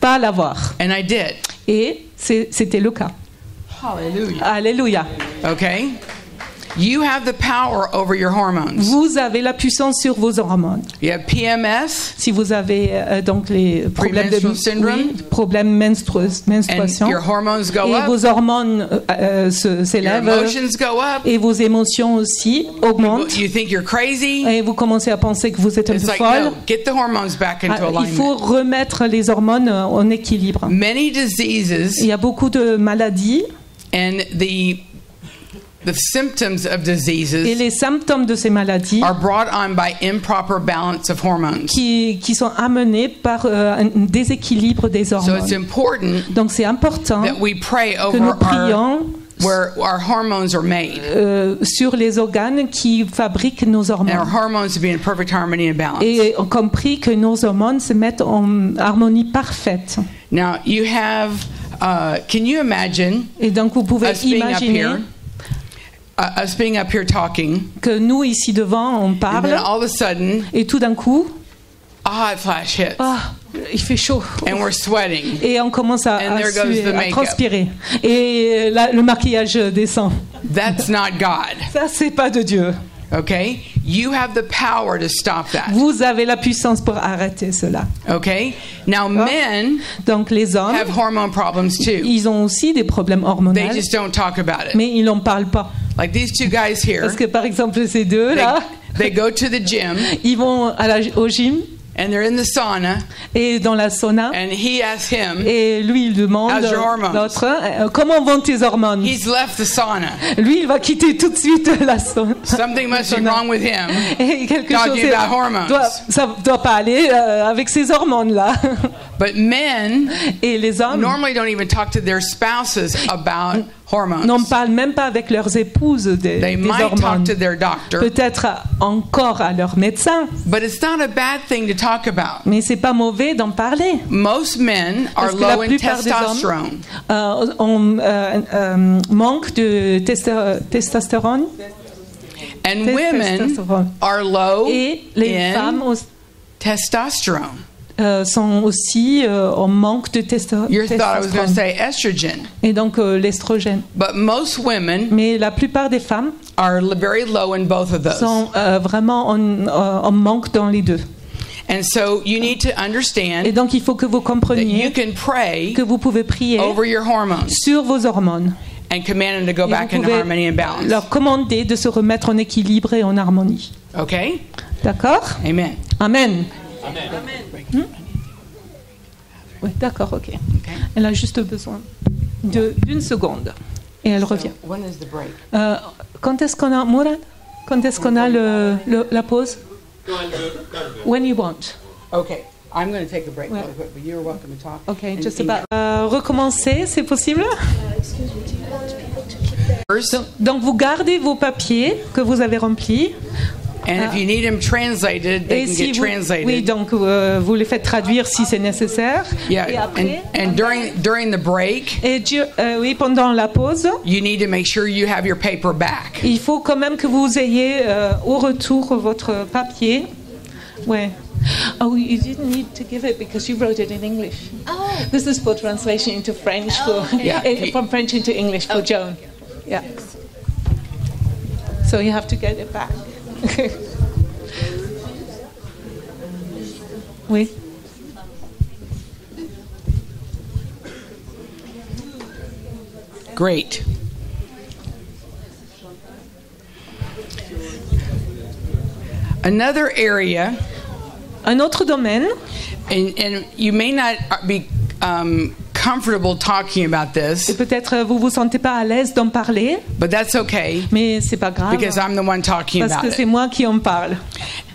pas l'avoir. And I did. Et c'était le cas. Hallelujah. Alléluia. Okay? You have the power over your hormones. Vous avez la puissance sur vos hormones. You have PMS, Si vous avez donc les problèmes de Premenstrual syndrome. problèmes and menstruation your hormones go et up, vos hormones your s'élèvent emotions go up, et vos émotions aussi augmentent you think you're crazy. et vous commencez à penser que vous êtes un It's peu like, folle. no, get the hormones back into Il faut alignment. remettre les hormones en équilibre. Many diseases Il y a beaucoup de maladies and the symptoms of et diseases les symptômes de ces maladies are brought on by improper balance of hormones. qui sont amenés par un déséquilibre des So it's hormones. important Donc c'est important that we pray que nous over prions where our hormones are made, sur les organes qui fabriquent nos and our hormones. hormones to be in perfect harmony and balance. Et compris que nos hormones se mettent en harmonie parfaite. Now you have, can you imagine Et donc vous pouvez us being up imaginer here, us being up here talking, que nous ici devant on and parle then all of a sudden et tout d'un coup, a hot flash hits, il fait chaud. and we're sweating. Et on commence à And there goes suer, the à makeup. transpirer. Et le maquillage descend. That's not God. Ça, c'est pas de Dieu. Okay, you have the power to stop that. Vous avez la puissance pour arrêter cela. Okay, now men Donc les hommes, have hormone problems too. ils ont aussi des problèmes They hormonaux, just don't talk about it. mais ils n'en parlent pas. Like these two guys here, Parce que par exemple ces deux là, they go to the gym ils vont au gym and they're in the sauna, et dans la sauna. and he asks him, Et lui, il demande How's your hormones? l'autre, comment vont tes hormones? he's left the sauna. Lui, il va quitter tout de suite la sauna. Something must be wrong with him. Et quelque chose Talking about hormones. ça doit pas aller avec ces hormones là. But men Et les hommes normally don't even talk to their spouses about hormones. n'en parlent même pas avec leurs épouses They des might hormones. talk to their doctor, Peut-être encore à leur médecin, but it's not a bad thing to talk about. mais c'est pas mauvais d'en parler. Most men are Parce que la low in plupart des testosterone. hommes manquent de testostérone And women are low et les in femmes testosterone. sont aussi en manque de You thought I was going to testostérone say estrogen. et donc l'estrogène. But most women Mais la plupart des femmes are very low in both of those. sont vraiment en manque dans les deux. And so you need to Et understand donc il faut que vous that you compreniez can pray que vous pouvez prier over your hormones sur vos hormones. and command them to go Et back vous into harmony and pouvez balance. leur commander de se remettre en équilibre et en harmonie. Okay? D'accord? Amen. Amen. Oui, d'accord, ok. Elle a juste besoin d'une seconde et elle revient. When is the break? Quand est-ce qu'on a, Mourad? Quand est-ce qu'on a la pause? When you want. Okay. I'm going to take a break Ouais. really quick, but you're welcome to talk. Ok, and just eat. about. Recommencer, c'est possible? First, Donc vous gardez vos papiers que vous avez remplis And if you need them translated, they Et can si get vous, translated. oui, donc vous les faites traduire si c'est nécessaire. Yeah, Et après, and during the break, oui, pendant la pause, you need to make sure you have your paper back. il faut quand même que vous ayez au retour votre papier. Ouais. Oh, you didn't need to give it because you wrote it in English. Oh. This is for translation into French, Yeah. from French into English for Joan. Yeah. So you have to get it back. Oui. Great. Another area, Un autre domaine, and you may not be comfortable talking about et this, peut-être vous vous sentez pas à l'aise d'en parler, but that's okay mais c'est pas grave because I'm the one talking parce about que c'est it. moi qui en parle.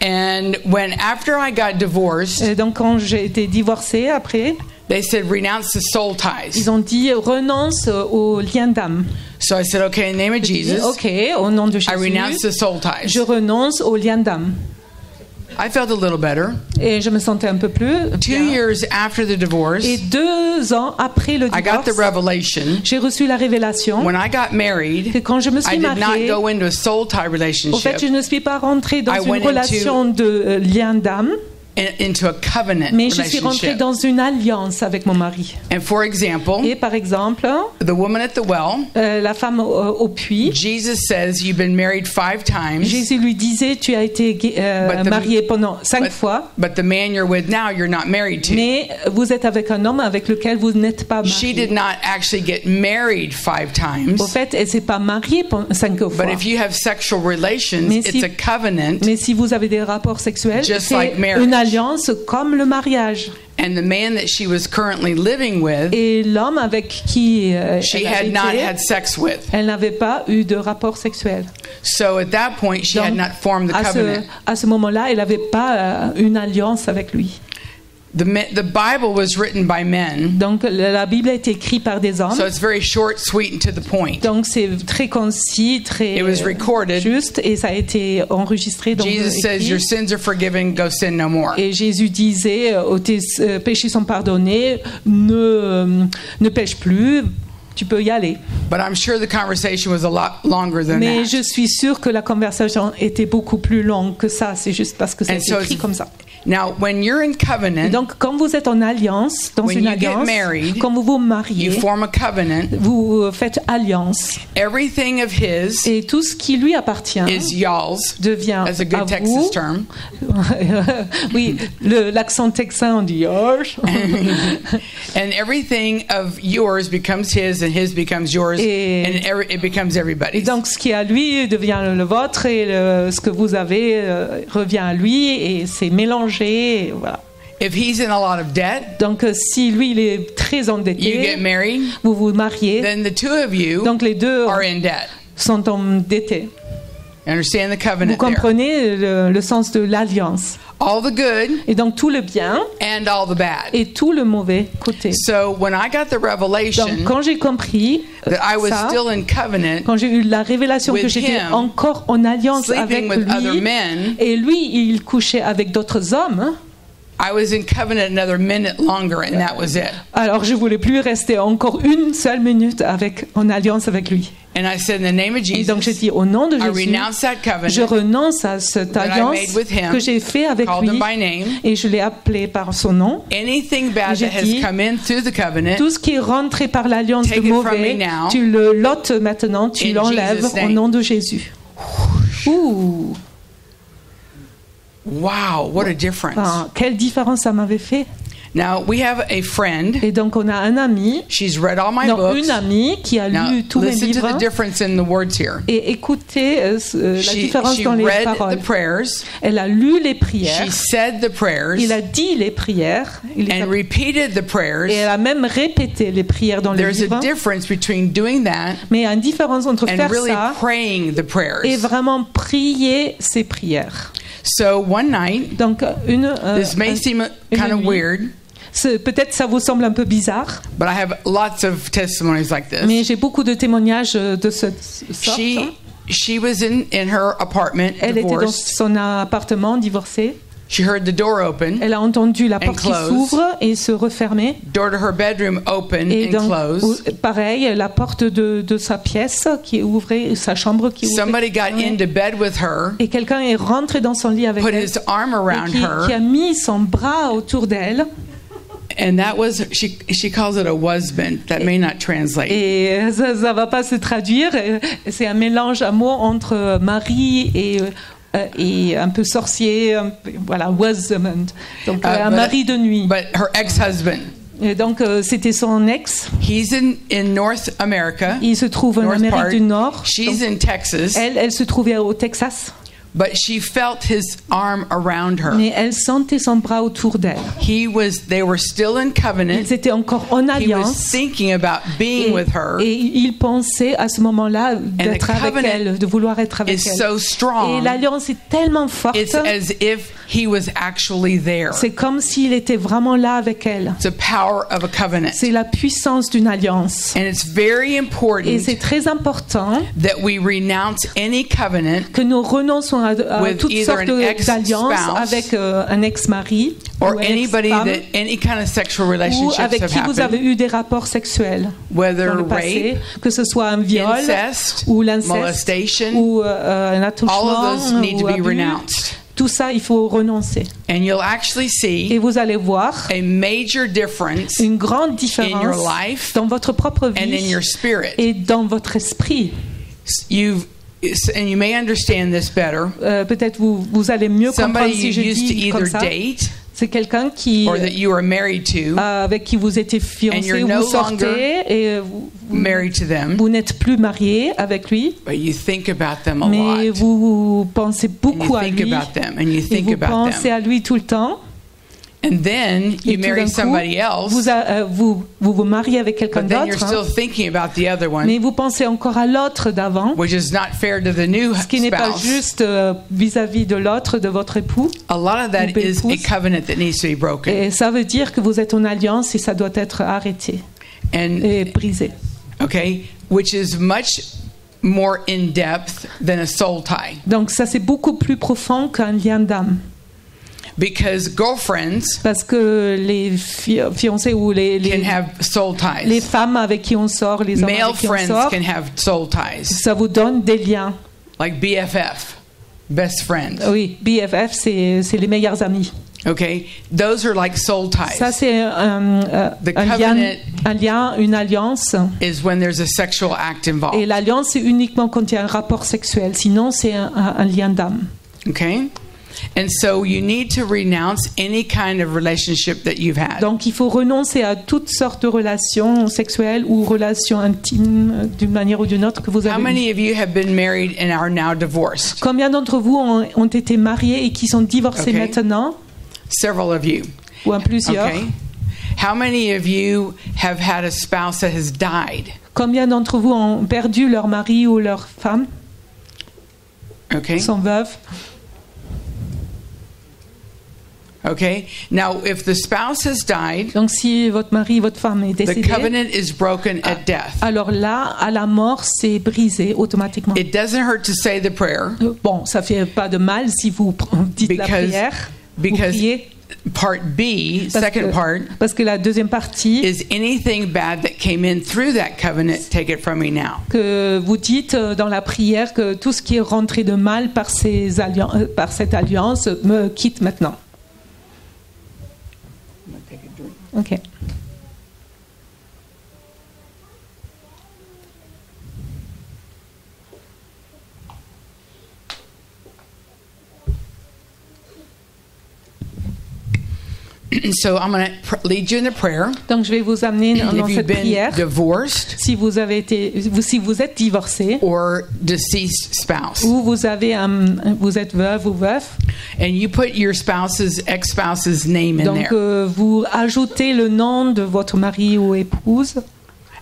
And after I got divorced, Et donc quand j'ai été divorcée après, they said renounce the soul ties. ils ont dit renonce aux liens d'âme. So I said, okay, in the name of J'ai dit, Jesus, ok, au nom de I renounce Jésus, the soul ties. je renonce aux liens d'âme. I felt a little better. Et je me sentais un peu plus 2 bien. years after the divorce, Et 2 ans après le I got the divorce, revelation. j'ai reçu la révélation When I got married, que quand je me I suis did not mariée, go into a soul tie au relationship, fait, je ne suis pas rentrée dans I une went into- relation de lien d'âme, into a covenant mais je suis rentrée relationship. dans une alliance avec mon mari. And for example, Et par exemple, the woman at the well, la femme au puits, Jesus says you've been married 5 times, Jésus lui disait, tu as été But the- mariée pendant 5 fois, but the man you're with now you're not married to. mais vous êtes avec un homme avec lequel vous n'êtes pas She mariée. did not actually get married 5 times, Au fait, elle s'est pas mariée 5 fois. but if you have sexual relations, Mais it's si- a covenant, Mais si vous avez des rapports sexuels, Just c'est like marriage. une alliance comme le mariage. and the man that she was currently living with, Et l'homme avec qui she elle, had not était, had sex with. elle n'avait pas eu de rapport sexuel. So at that point, she had Donc, not formed the covenant. à ce moment-là, elle n'avait pas une alliance avec lui. The Bible was written by men, Donc la Bible a été écrite par des hommes. so it's very short, sweet, and to the point. Donc c'est très concis, très It was recorded. juste, et ça a été enregistré. Donc, Jesus says, écrit. your sins are forgiven, go sin no more. Et Jésus disait, tes péchés sont pardonnés, ne pêche plus, tu peux y aller. But I'm sure the conversation was a lot longer than Mais that. je suis sûre que la conversation était beaucoup plus longue que ça. C'est juste parce que c'est And so écrit it's- comme ça. Now, when you're in Et covenant, donc, quand vous êtes en alliance, dans When une you get alliance, married, quand vous vous mariez, you form a covenant. vous faites alliance. Everything of his Et tout ce qui lui appartient is y'all's. devient That's a good à Texas vous. term. Oui, l'accent texan, on dit yours. And everything of yours becomes his, and his becomes yours, Et- and it becomes Et everybody's. donc, ce qui est à lui devient le vôtre, et ce que vous avez revient à lui, et c'est mélangé. Et voilà. If he's in a lot of debt, Donc, si lui, il est très you get endetté, married, vous vous mariez, then the two of you donc les deux are in debt. sont endettés. You understand the Vous covenant there? comprenez le sens de l'alliance. All the good Et donc, tout le bien and all the bad. et tout le mauvais côté. So when I got the revelation Donc, quand j'ai compris that I was ça, still in covenant, quand j'ai eu la révélation que with j'étais him, encore en alliance avec sleeping with other lui, men, et lui, il couchait avec d'autres hommes, I was in covenant another minute longer, and that was it. alors je voulais plus rester encore une seule minute en alliance avec lui. And I said, in the name of Et donc j'ai Jesus, dit, au nom de I Jésus, renounce that je covenant, renonce à cette that I alliance made with him, que j'ai fait avec called him lui, by name. et je l'ai appelé par son nom. Anything bad J'ai that has dit, come in through the covenant, Tout ce qui est rentré par l'alliance Take de it from mauvais, me now. tu le lotes maintenant, tu In l'enlèves Jesus' au name. nom de Jésus. Ouh, wow, what a difference. quelle différence ça m'avait fait. Now, we have a friend. Et donc on a un ami, She's read all my non, books. une amie qui a Now, lu tous mes listen to livres the difference in the words here. et écoutez la différence She dans les read paroles. the prayers. Elle a lu les prières, She said the prayers il a dit les prières, and repeated the et prayers. elle a même répété les prières dans les There's a livres. difference between doing that Mais il y a une différence entre and faire really ça praying the et prayers. vraiment prier ces prières. So one night, Donc this may seem kind of nuit. weird, Peut-être ça vous semble un peu bizarre, but I have lots of testimonies like this. mais j'ai beaucoup de témoignages de cette sorte. she was in her apartment, Elle était dans divorced. son appartement, divorcée. She heard the door open, Elle a entendu la porte qui close. s'ouvre et se refermer. door to her bedroom open Et and donc, close. pareil, la porte de sa pièce qui est ouverte, sa chambre qui est ouverte. Somebody got into bed with her, Et quelqu'un est rentré dans son lit avec put elle his arm around et qui a her, mis son bras autour d'elle. and that was she calls it a husband. That may not translate. Et ça ne va pas se traduire. C'est un mélange à mots entre mari et un peu sorcier, voilà, husband. Donc un mari de nuit. But her ex-husband. Et donc c'était son ex. He's in North America. Il se trouve en North Amérique part. du Nord. She's Donc, in Texas. elle se trouvait au Texas. But she felt his arm around her. Mais elle sentait son bras autour d'elle. They were still in covenant. Ils étaient encore en He was alliance. thinking about being with her. Et il pensait à ce moment-là d'être the avec covenant elle, de vouloir être avec It's elle. so Et strong. l'alliance est tellement forte. It's as if he was actually there. C'est comme s'il était vraiment là avec elle. It's the power of a covenant. C'est la puissance d'une alliance. And it's very Et important c'est très important that we renounce any covenant que nous renonçons à With toutes either sortes an ex-spouse d'alliances avec un ex-mari or ou anybody ex-femme, any kind of sexual ou relationships avec have qui vous avez happened, eu des rapports sexuels whether dans le passé, rape, que ce soit un viol incest, ou l'inceste molestation, ou un all attouchement of those need to ou be abus. renounced. Tout ça, il faut renoncer. And you'll actually Et see vous allez voir a major difference une grande in your différence life dans votre propre and in vie your spirit. et dans votre esprit. And you may understand this better. Peut-être vous allez mieux comprendre Somebody si you je used to dis comme either ça. date C'est quelqu'un qui or that you are married to, avec qui vous étiez And fiancé you're ou no vous sortez et married to them, vous n'êtes plus marié avec lui, but you think about them a mais lot. vous pensez And beaucoup you à think lui about them, and you et think vous about pensez them. à lui tout le temps. And then Et you tout marry d'un coup, somebody else, vous mariez avec quelqu'un but then you're d'autre, still thinking about the other one, mais vous pensez encore à l'autre d'avant, which is not fair to the new ce qui n'est pas spouse. juste vis-à-vis de l'autre, de votre époux. A lot of that ou is a épouse. covenant that needs to be broken. Et ça veut dire que vous êtes en alliance et ça doit être arrêté And et brisé. okay, which is much more in depth than a soul tie. Donc ça c'est beaucoup plus profond qu'un lien d'âme. Because girlfriends Parce que les fiancés ou can have soul les ties. femmes avec qui on sort, les hommes Male avec qui on friends sort, can have soul ties, ça vous donne des liens. like BFF, best friend. Oui, BFF, c'est les meilleurs amis. Okay, those are like soul ties. Ça, c'est The un lien, une alliance. Is when there's a sexual act Et involved. l'alliance, c'est uniquement quand il y a un rapport sexuel. Sinon, c'est un lien d'âme. Okay, and so you need to renounce any kind of relationship that you've had. Donc, il faut renoncer à toutes sortes de relations sexuelles ou relations intimes, d'une manière ou d'une autre, que vous How avez eues. many of you have been married and are now divorced? Combien d'entre vous ont été mariés et qui sont divorcés Okay. maintenant, Several of you. ou un plusieurs? Okay. How many of you have had a spouse that has died? Combien d'entre vous ont perdu leur mari ou leur femme, Okay. sont veuves? Okay. Now, if the spouse has died, Donc, si votre mari, votre femme est the décédé, covenant is broken at death. alors là, à la mort, c'est brisé automatiquement. It doesn't hurt to say the prayer Bon, ça fait pas de mal si vous dites la Because- prière, vous because priez, part B, parce second que, part, parce que la deuxième partie, is anything bad that came in through that covenant, take it from me now. que vous dites dans la prière que tout ce qui est rentré de mal par cette alliance me quitte maintenant. Ok. So I'm going to lead you in the prayer. Donc je vais vous amener dans If you've cette been prière. divorced Si vous êtes divorcé or deceased spouse, ou vous êtes veuve ou veuf, and you put your spouse's ex-spouse's name in donc there. vous ajoutez le nom de votre mari ou épouse.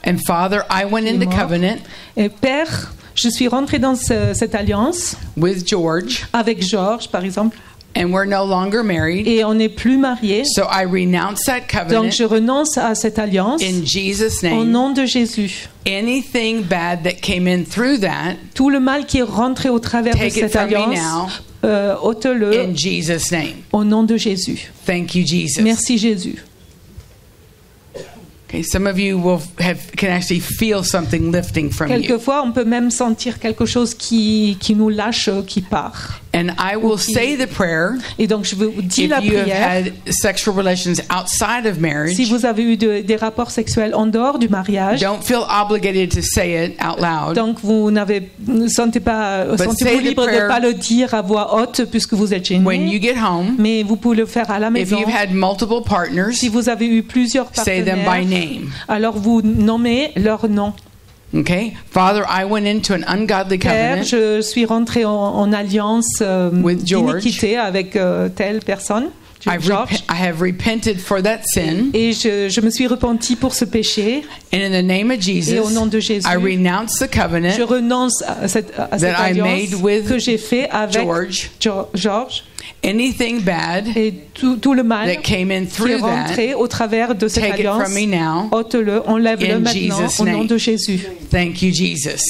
And Father, I went into mort. covenant Et Père, je suis rentrée dans cette alliance with George, avec Georges, par exemple, and we're no longer married. et on n'est plus mariés. So I renounce that Donc covenant je renonce à cette alliance in Jesus' au name. nom de Jésus. Anything bad that came in through that, Tout le mal qui est rentré au travers de take it cette from me alliance, now ôte-le in Jesus' name. au nom de Jésus. Thank you, Jesus. Merci Jésus. Okay, some of you can actually feel something lifting from you. Quelquefois, on peut même sentir quelque chose qui nous lâche, qui part. And I will say the prayer Et donc, je vous dis if la you have prière. had sexual relations outside of marriage. Si vous avez eu des rapports sexuels en dehors du mariage, Don't feel obligated to say it out loud. donc vous ne sentez-vous say the libre de prayer ne pas le dire à voix haute puisque vous êtes gêné. When you get home, Mais vous pouvez le faire à la if maison. you've had multiple partners, Si vous avez eu plusieurs say them by partenaires, name. alors vous nommez leur nom. Okay? Father, I went into an ungodly Père, covenant je suis rentrée en alliance With George. d'iniquité avec telle personne, George. I have repented for that sin. Et je me suis repentie pour ce péché. And in the name of Jesus, Et au nom de Jésus, I renounce the covenant je renonce à cette that I alliance made with que j'ai fait avec George. George. Anything bad Et tout le mal that came in qui est through that, rentré au travers de cette take it alliance, from me now. ôte-le, enlève-le In maintenant Jesus' au nom name. de Jésus. Thank you, Jesus.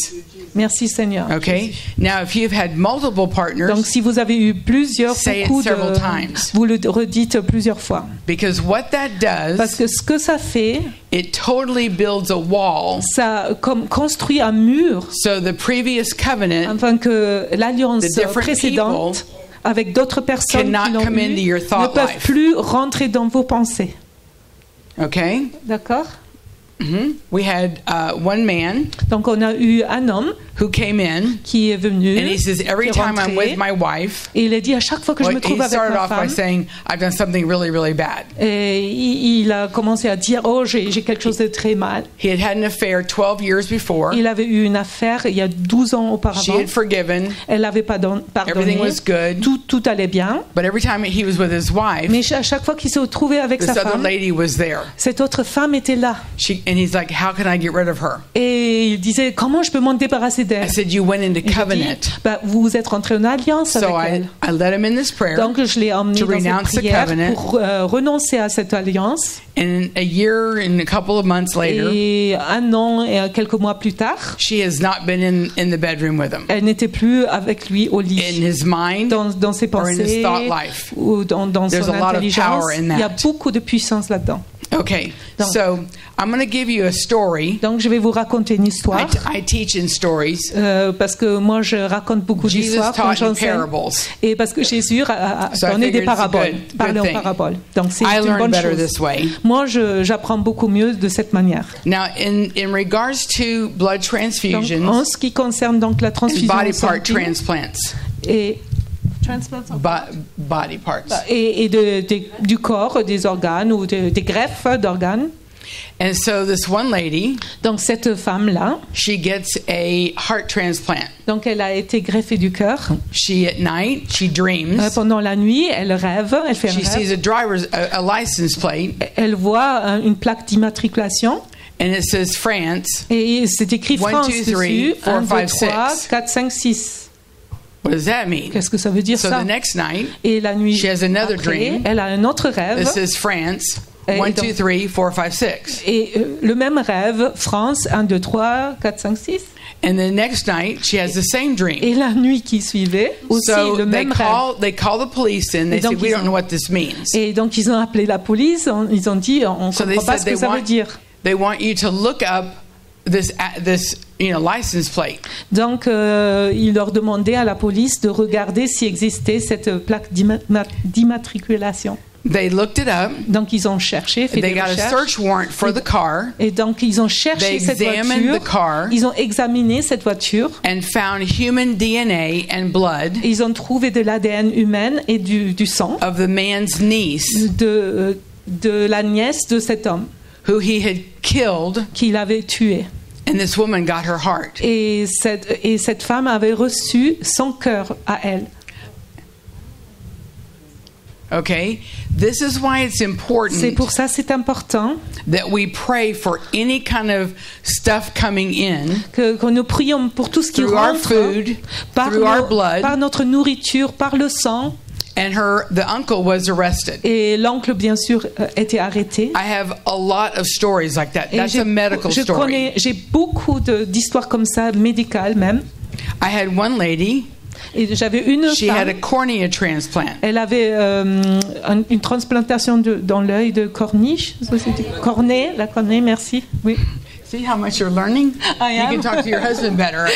Merci Seigneur. Okay? Now, if you've had multiple partners, Donc si vous avez eu Say it beaucoup several times. vous le redites plusieurs fois. because what that Parce does, que ce que ça fait, it totally builds a wall ça construit un mur so the previous covenant afin que l'alliance The different précédente avec d'autres personnes qui cannot l'ont come eu into your ne thought peuvent life. plus rentrer dans vos pensées. Okay? D'accord? We had one man Donc on a eu un homme who came in qui est venu, and he says, every qui est time I'm rentré, with my wife, et il a dit à chaque fois que je me he trouve avec started ma off by femme, saying, I've done something really, really bad. et il a commencé à dire oh j'ai quelque chose de très mal. He had had an affair 12 years before. Il avait eu une affaire il y a 12 ans She auparavant. had forgiven, Elle n'avait pas everything pardonné. was good. Tout allait bien. But every time he was with his wife, Mais à chaque fois qu'il s'est retrouvé avec this sa other femme, lady was there. cette autre femme était là. And he's like, how can I get rid of her? Et il disait comment je peux m'en débarrasser I d'elle. said, you went into Et je dis, covenant. bah, vous êtes rentré en alliance So avec I elle. led him in this prayer. Donc je l'ai emmené to dans renounce cette the prière covenant. pour renoncer à cette alliance. And a year and a couple of months later, Et un an et quelques mois plus tard, she has not been in the bedroom with him. elle n'était plus avec lui au In lit. his mind, Dans ses or in his pensées thought life. ou dans There's son a lot of intelligence, power in il y a that. beaucoup de puissance là-dedans. Okay, Donc- so I'm going to give you a story. Donc je vais vous raconter une histoire. I teach in stories. Parce que moi je raconte beaucoup Jesus d'histoires quand taught in j'enseigne. parables. Et parce que Jésus a So I donné des figured it's a paraboles, good parler en thing. paraboles. Donc c'est I une learn bonne better chose. this way. Moi j'apprends beaucoup mieux de cette manière. Now, in regards to blood Donc, transfusions en ce qui concerne donc la and transfusion body part sanguine transplants, et body parts. et du corps, des organes ou des greffes d'organes. And so this one lady, Donc cette femme-là, she gets a heart transplant. donc elle a été greffée du cœur. She at night, she dreams. Pendant la nuit, elle rêve, elle fait un She sees rêve. a license plate, Elle voit une plaque d'immatriculation and it says France. et c'est écrit 1, France 2, 3, dessus. 4, 1, 2, 5, 3, 6. 4, 5, 6. What does that mean? Qu'est-ce que ça veut dire So ça? the next night, Et la nuit she has another après, dream. elle a un autre rêve. it says France. Et 1, donc- 2, 3, 4, 5, 6. Et le même rêve, France, 1, 2, 3, 4, 5, 6. And the next night, she has the same dream. Et la nuit qui suivait, aussi So le même rêve. they call the police in. They Et say, donc, we ils don't ont- know what this means. Et donc ils ont appelé la police, ils ont dit on ne So they comprend pas said ce que ça veut dire. they want you to look up this license plate. Donc ils leur demandaient à la police de regarder s'il existait cette plaque d'immatriculation. They looked it up. Donc ils ont cherché, fait They des got a recherches. search warrant for the car Et donc ils ont cherché They cette examined voiture, the car. ils ont examiné cette voiture, and found human DNA and blood et ils ont trouvé de l'ADN humain et du sang of the man's niece de la nièce de cet homme who he had killed, qu'il avait tué. and this woman got her heart. Et cette femme avait reçu son cœur à elle. Okay? This is why it's C'est important pour ça c'est important that we pray for any kind of stuff coming in que nous prions pour tout ce qui through our rentre food, par, through our blood, par notre nourriture, par le sang, And the uncle was arrested. Et l'oncle, bien sûr, était arrêté. I have a lot of stories like that. That's a medical story. J'ai beaucoup d'histoires comme ça, médicales même. I had one lady. Et j'avais une She femme. had a cornea transplant. Elle avait une transplantation dans l'œil de corniche. Cornée, la cornée, merci. Oui. See how much you're learning? I am. You can talk to your husband better.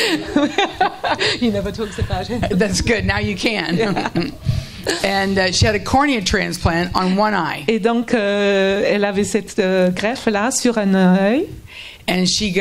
He never talks about it. That's good. Now you can. Yeah. And she had a cornea transplant on one eye. Et donc, elle avait cette greffe-là sur un œil. And she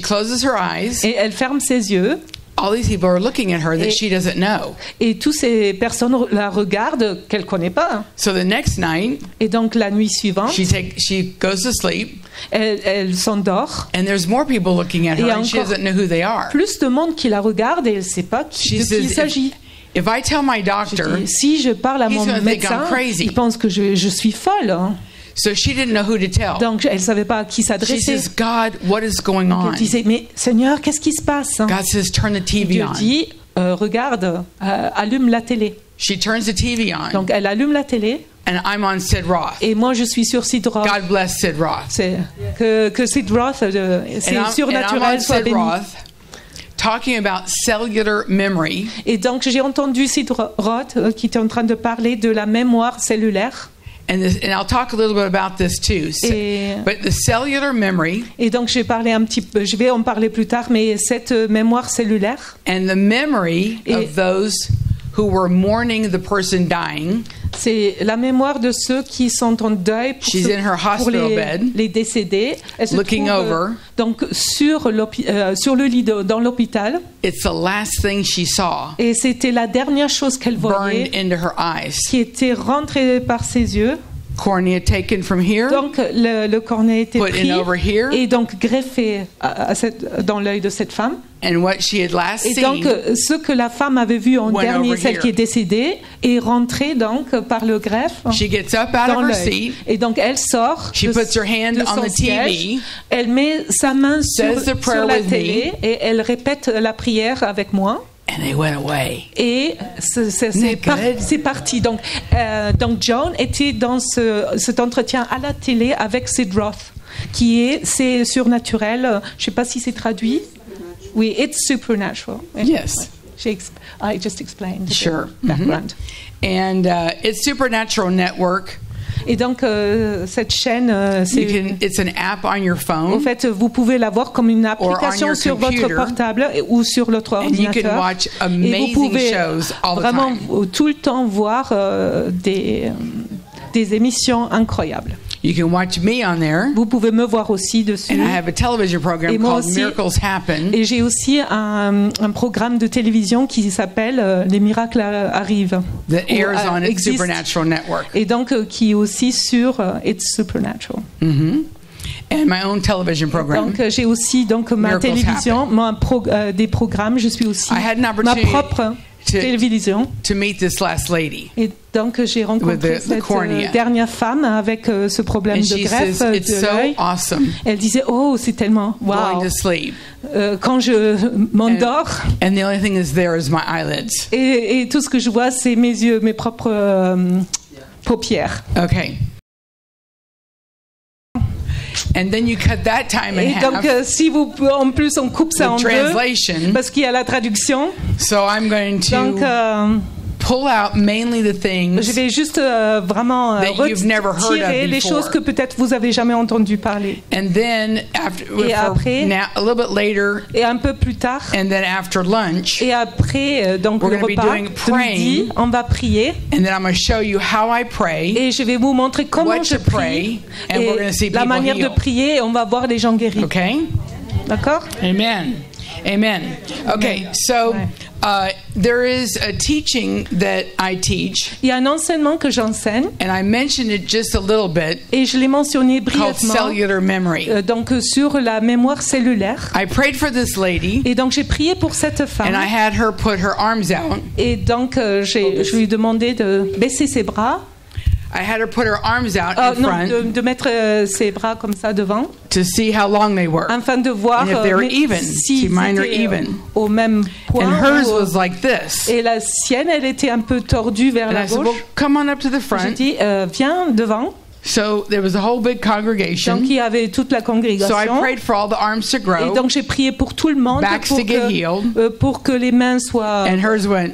closes her eyes. Et elle ferme ses yeux. All these people are looking at her that she doesn't know. Et toutes ces personnes la regardent qu'elle connaît pas. So the next night, et donc la nuit suivante, she goes to sleep. Elle s'endort. And there's more people looking at her, and she doesn't know who they are. Plus de monde qui la regarde et elle sait pas de qui il s'agit. If I tell my doctor, si je parle à mon médecin, il pense que je suis folle. Hein. So she didn't know who to tell. Donc elle savait pas à qui s'adresser. She says, God, what is going on? Elle disait, mais Seigneur, qu'est-ce qui se passe? God says, turn the TV on. Dieu dit, regarde, allume la télé. She turns the TV on. Donc elle allume la télé. And I'm on Sid Roth. Et moi je suis sur Sid Roth. God bless Sid Roth. C'est que Sid Roth, c'est surnaturel, soit béni. Talking about cellular memory. Et donc j'ai entendu Sid Roth qui était en train de parler de la mémoire cellulaire. And I'll talk a little bit about this too. But the cellular memory. Et donc je vais en parler plus tard, mais cette mémoire cellulaire. And the memory of those who were mourning the person dying. C'est la mémoire de ceux qui sont en deuil pour les décédés. Elle se looking trouve, over. Donc sur le lit dans l'hôpital. It's the last thing she saw. Et c'était la dernière chose qu'elle voyait. Burned into her eyes. Qui était rentrée par ses yeux. Cornea taken from here. Donc le cornée était put pris in over here. Et donc greffé dans l'œil de cette femme. And what she had last et donc ce que la femme avait vu en dernier, celle qui est décédée, est rentré donc par le greffe she gets up out dans of her l'œil. seat. Et donc elle sort. She puts her hand on the TV. Elle met sa main sur la télé et elle répète la prière avec moi. And they went away. Et c'est parti. Donc John était dans cet entretien à la télé avec Sid Roth, c'est surnaturel. Je ne sais pas si c'est traduit. Oui, it's supernatural. Yes. I just explained. Sure. The background. And it's Supernatural Network. Et donc cette chaîne, it's an app on your phone. En fait, vous pouvez l'avoir comme une application sur votre portable ou sur votre ordinateur. And you can watch amazing shows all the time. Vraiment tout le temps voir des émissions incroyables. You can watch me on there. Vous pouvez me voir aussi dessus. And I have a television program called Miracles Happen. Et j'ai aussi un programme de télévision qui s'appelle Les miracles arrivent. That airs on It's Supernatural Network. Et donc qui est aussi sur It's Supernatural. Mm-hmm. And my own television program. Donc j'ai aussi ma télévision, des programmes. Je suis aussi ma propre télévision. To meet this last lady. Et donc j'ai rencontré cette dernière femme avec ce problème de greffe de l'œil. Awesome. Elle disait c'est tellement wow. Going to sleep. Quand je m'endors. And the only thing is there is my eyelids. Et tout ce que je vois c'est mes yeux, mes propres paupières. Okay. And then you cut that time in half. Et donc, si en plus on coupe ça en deux, parce qu'il y a la traduction. So I'm going to donc, pull out mainly the things. Je vais juste vraiment retirer les choses que peut-être vous avez jamais entendu parler. And then après, a little bit later. Et un peu plus tard. And then after lunch. Et après, donc le repas de midi, on va prier. And then I'm going to show you how I pray. Et je vais vous montrer comment je prie. And we're going to see la manière de prier, et on va voir les gens guéris. Okay. D'accord? Amen. Amen. Okay, so there is a teaching that I teach. Il y a un enseignement que j'enseigne. And I mentioned it just a little bit. Et je l'ai mentionné brièvement. Called cellular memory. Donc sur la mémoire cellulaire. I prayed for this lady. Et donc j'ai prié pour cette femme. And I had her put her arms out. Et donc je lui ai demandé de baisser ses bras. I had her put her arms out in front de mettre ses bras comme ça devant, to see how long they were. afin de voir And if they were even. si See, mine are étaient even. au même point. And hers ou, was like this. et la sienne, elle était un peu tordue vers And la I said, gauche. well, come on up to the J'ai front. dit, viens devant. So there was a whole big congregation. Donc il y avait toute la So I congrégation. prayed for all the arms to Et grow. donc j'ai prié pour tout le monde Backs to get healed. pour que les mains soient And hers went,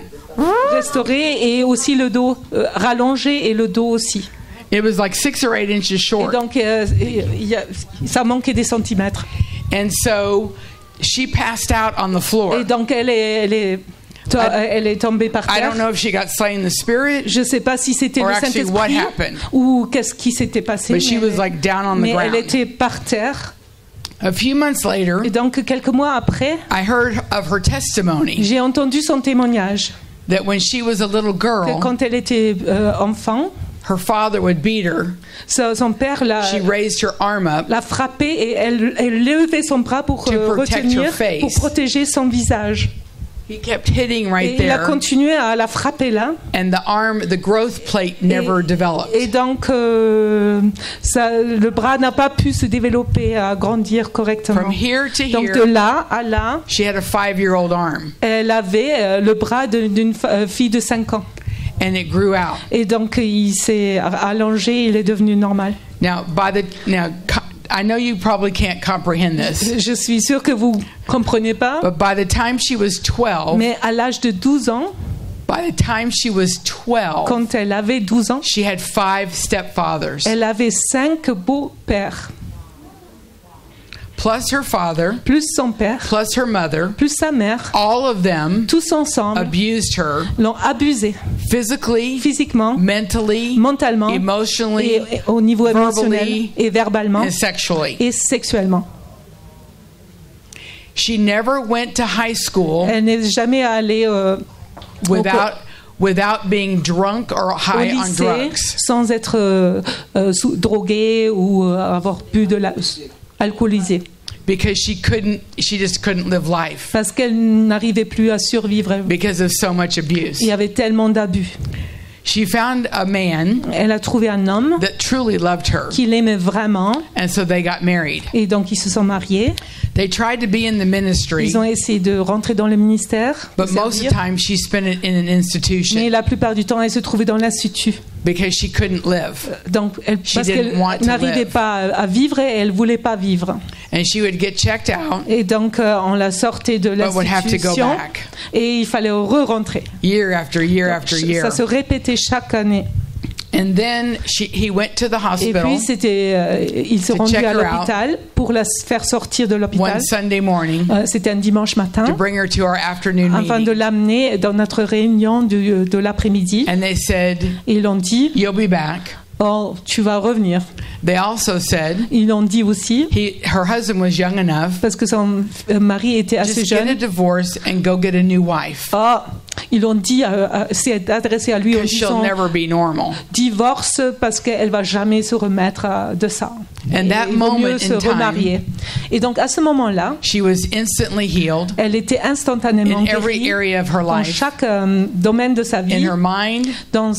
restaurées et aussi le dos rallongé et le dos aussi. it was like 6 or 8 inches Et short. donc ça manquait des centimètres. And so she passed out on the floor. Et donc elle est tombée par I terre. don't know if she got slain in the spirit, Je ne sais pas si c'était or le actually what Saint-Esprit happened. ou qu'est-ce qui s'était passé. But she was like down on the mais elle ground. était par terre. A few months later, Et donc quelques mois après, I heard of her testimony j'ai entendu son témoignage that when she was a little que girl, quand elle était enfant, her father would beat her. son père She raised her arm up l'a frappée et elle levait son bras pour To protect retenir, her face. pour protéger son visage. He kept hitting right Et il a there, continué à la frapper là. and the growth plate never developed. Et donc, le bras n'a pas pu se développer, à grandir correctement. From here to Donc, de here, là à là, she had a 5-year-old arm, elle avait le bras d'une fille de 5 ans. and it grew out. Et donc, il s'est allongé, il est devenu normal. Now, I know you probably can't comprehend this, Je suis sûre que vous ne comprenez pas, but by the time she was 12, mais à l'âge de 12 ans, quand elle avait 12 ans, she had 5 stepfathers, elle avait 5 beaux-pères, plus her father, plus son père, plus her mother. plus sa mère. All of them Tous ensemble abused her l'ont abusée physically, physiquement, mentally, mentalement, emotionally, et au niveau émotionnel verbally, et verbalement and sexually. et sexuellement. She never went to high school Elle n'est jamais allée without being drunk or au high on lycée drugs. sans être droguée ou avoir bu alcoolisée. Because she just couldn't live life Parce qu'elle n'arrivait plus à survivre. because of so much abuse. Il y avait tellement d'abus. She found a man Elle a trouvé un homme that truly loved her, qui l'aimait vraiment and so they got married. et donc ils se sont mariés. They tried to be in the ministry, Ils ont essayé de rentrer dans le ministère, de but most of the servir. time she spent it in an Mais institution la plupart du temps, elle se trouvait dans l'institut. because she couldn't live. Donc, parce didn't want qu'elle to n'arrivait live. pas à vivre et elle voulait pas vivre. And she would get checked out, Et donc, on la sortait de but would have to go l'institution back et il fallait re-rentrer. year after year after year. Ça se répétait chaque année. And then he went to the Et hospital puis, ils se To rendaient check à her l'hôpital pour la faire sortir de l'hôpital. one Sunday morning C'était un dimanche matin, to bring her to our afternoon afin de meeting. l'amener dans notre réunion de l'après-midi. And they said, Ils l'ont dit, "You'll be back." oh, tu vas revenir. They also said Ils l'ont dit aussi, her husband was young enough. parce que son mari était assez Just get a jeune. divorce and go get a new wife Ils l'ont dit, c'est adressé à lui en because she'll disant never be normal. divorce parce qu'elle va jamais se remettre de ça. And Et that il vaut moment mieux se in time, remarier. Et donc à ce moment-là, she was instantly healed elle était instantanément in every guérie area of her dans life, chaque domaine de sa in vie, her mind, dans her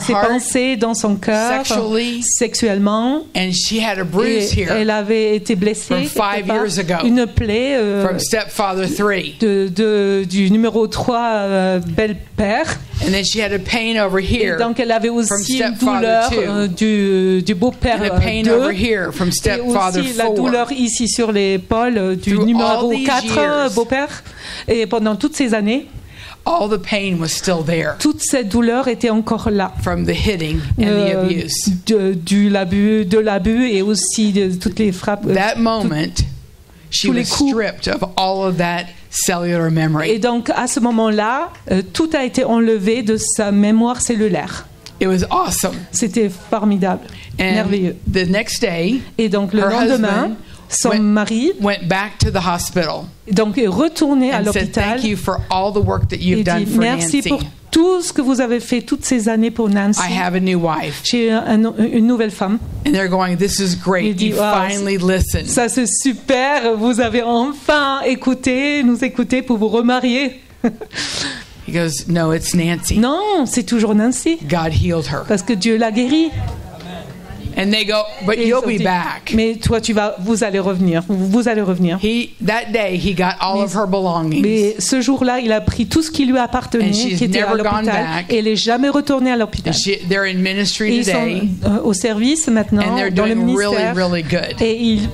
ses heart, pensées, dans son cœur, sexually. sexuellement. and she had a bruise Et here elle avait été blessée from 5 quelque part, years ago. une plaie from stepfather 3. du numéro 3 belle-père. And then she had a pain over Et here donc elle avait from aussi une stepfather douleur 2 du beau-père and a pain 2 over here from et stepfather aussi la 4. douleur ici sur l'épaule du Through numéro all these 4 years. beau-père. Et pendant toutes ces années, All the pain was still there toute cette douleur était encore là. from the hitting and the abuse. De l'abus et aussi de toutes les frappes. That moment, she tous les was coups. stripped of all of that cellular Et memory. donc à ce moment-là, tout a été enlevé de sa mémoire cellulaire. It was awesome. C'était formidable, merveilleux. And the next day, Et donc le her lendemain, husband son went- mari went back to the hospital donc est retourné à and said, l'hôpital "Thank you for all the work that et you've done dit for merci Nancy. pour tout ce que vous avez fait toutes ces années pour Nancy. I have a new wife." J'ai une nouvelle femme. And they're going, "This is great. Il dit, You wow, finally listened." Ça c'est super, vous avez enfin nous écouté pour vous remarier. He goes, no, it's Nancy. Non, c'est toujours Nancy. God healed her. Parce que Dieu l'a guérie. And they go, but Et ils you'll ont be dit, back. mais toi, vous allez revenir. Vous allez revenir. That day, he got all of her belongings. Mais ce jour-là, il a pris tout ce qui lui appartenait, And she's qui était à never gone l'hôpital, back. et elle n'est jamais retournée à l'hôpital. They're in Et ministry ils today, sont au service maintenant, and they're dans le doing really, ministère, really good. et ils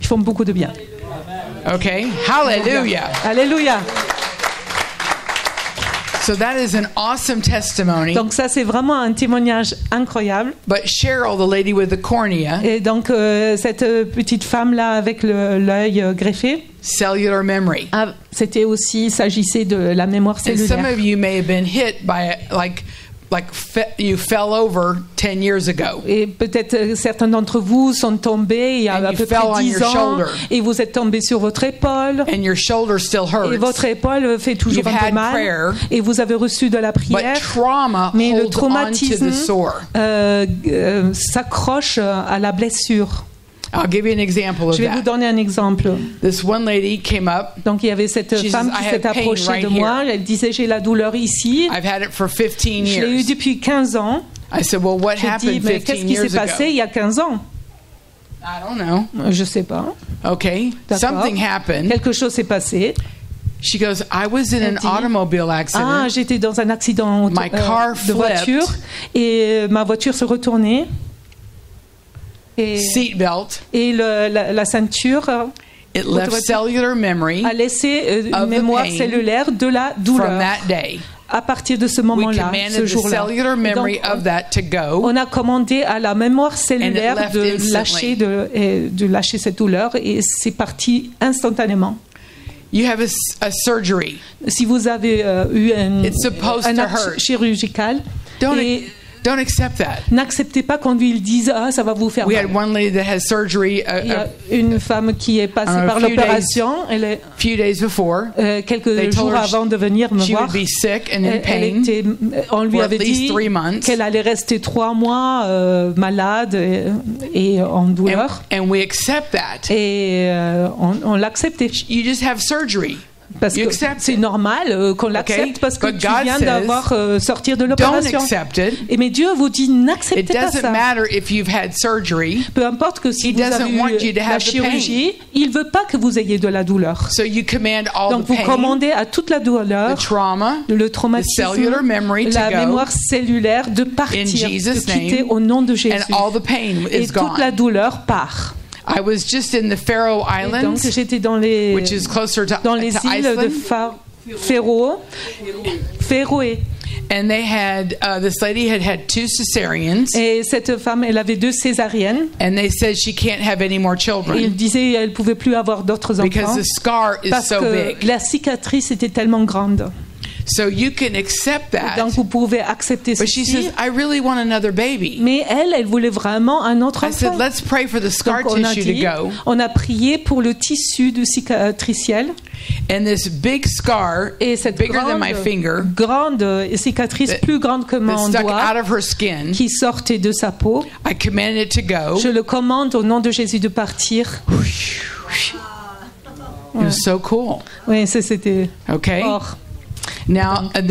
font beaucoup de bien. Okay? Hallelujah. Alléluia. So that is an awesome testimony. Donc ça, c'est vraiment un témoignage incroyable. But Cheryl, the lady with the cornea, Et donc cette petite femme-là avec l'œil greffé, cellular memory. c'était aussi, il s'agissait de la mémoire And some cellulaire. of you may have been hit by you fell over 10 years ago. Et peut-être certains d'entre vous sont tombés il y a And à you peu près fell on 10 your ans shoulder. et vous êtes tombé sur votre épaule And your shoulder still et hurts. votre épaule fait toujours You've un peu had mal prayer, et vous avez reçu de la But prière, trauma mais le holds on to traumatisme the sore. s'accroche à la blessure. I'll give you an example of Je vais vous that. donner un exemple. This one lady came up. Donc il y avait cette She femme says, qui "I s'est have pain approchée right de moi. here. Elle disait j'ai la douleur ici. I've had it for 15 Je l'ai eu years. depuis 15 ans. I said, well, what J'ai dit happened mais qu'est-ce 15 qui s'est years passé ago? il y a 15 ans? I don't know. Je sais pas. Okay. D'accord. Something happened. Quelque chose s'est passé. She goes, I was in Elle an dit, automobile Ah, accident. j'étais dans un accident My car de voiture flipped. et ma voiture se retournait et, Seatbelt. et la ceinture It left cellular memory a laissé of une the mémoire pain cellulaire de la from douleur that day. à partir de ce We moment-là, ce commanded the jour-là. cellular memory Et donc, of that to go. on a commandé à la mémoire cellulaire left de instantly. de lâcher cette douleur et c'est parti instantanément. You have a surgery. Si vous avez eu It's supposed un to acte hurt. chirurgical, et Don't accept that. n'acceptez pas qu'on lui dise « Ah, ça va vous faire We mal ». had one lady that had surgery Il y a une femme qui est passée a par few l'opération. Elle est, a few days before. quelques They told jours her avant de venir me She voir, would be sick and in elle pain était, on lui for at avait least dit 3 months. qu'elle allait rester 3 mois malade et en douleur. And we accept that. Et on l'acceptait. You just have surgery. Parce You que accept c'est it. normal qu'on l'accepte Okay? parce que But tu God viens says, d'avoir sortir de Don't l'opération. accept it. Et mais Dieu vous dit It n'acceptez pas doesn't ça. matter if you've had surgery. Peu importe que si He vous avez doesn't want you eu to la have the chirurgie, il veut pas que vous ayez de la douleur. So you command all Donc the vous pain, commandez à toute la the douleur, trauma, le the traumatisme, cellular memory to la go, mémoire cellulaire de partir, in de Jesus' quitter name, au nom de Jésus. and all the pain Et is toute la gone. douleur part. I was just in the Faroe Et donc Islands, j'étais dans les which is closer to îles de Iceland, Féroé. and they had this lady had 2 cesareans, Et cette femme, elle avait 2 césariennes. and they said she can't have any more Et children il disait qu'elle ne pouvait plus avoir d'autres because enfants the scar is parce so que big. la cicatrice était tellement grande. So you can accept that. Donc vous pouvez accepter But she ceci. says, I really want another baby. Mais elle voulait vraiment un autre I said, enfant. let's pray for the scar Donc tissue to go. on a prié pour le tissu de cicatriciel And this big scar, et cette bigger than my finger, grande cicatrice that- plus grande que that mon stuck doigt out of her skin, qui sortait de sa peau. I commanded it to go. Je le commande au nom de Jésus de partir. It was so cool. Oui, c'était Okay. fort. Now, I'm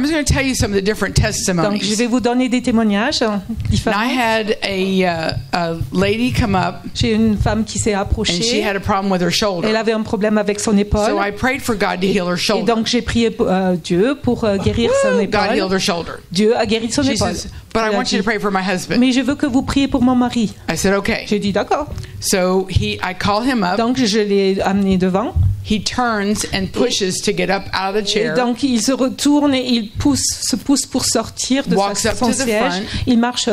just going to tell you some of the different Donc je testimonies. vais vous donner des témoignages And différents. I had a lady come up, J'ai une femme qui s'est and she approchée. had a problem with her Elle shoulder. avait un problème avec son épaule. So I prayed for God to heal her Et shoulder. donc j'ai prié Dieu pour guérir son Woo! God healed épaule. her shoulder. Dieu a guéri son She épaule. says, but I Elle a want you to dit, pray for my husband. mais je veux que vous priez pour mon mari. I said, okay. J'ai dit d'accord. So I call him up. Donc je l'ai amené devant. He turns and pushes to get up out of the Et chair. donc il se retourne et il se pousse pour sortir de Walks up son to the siège. front. Il marche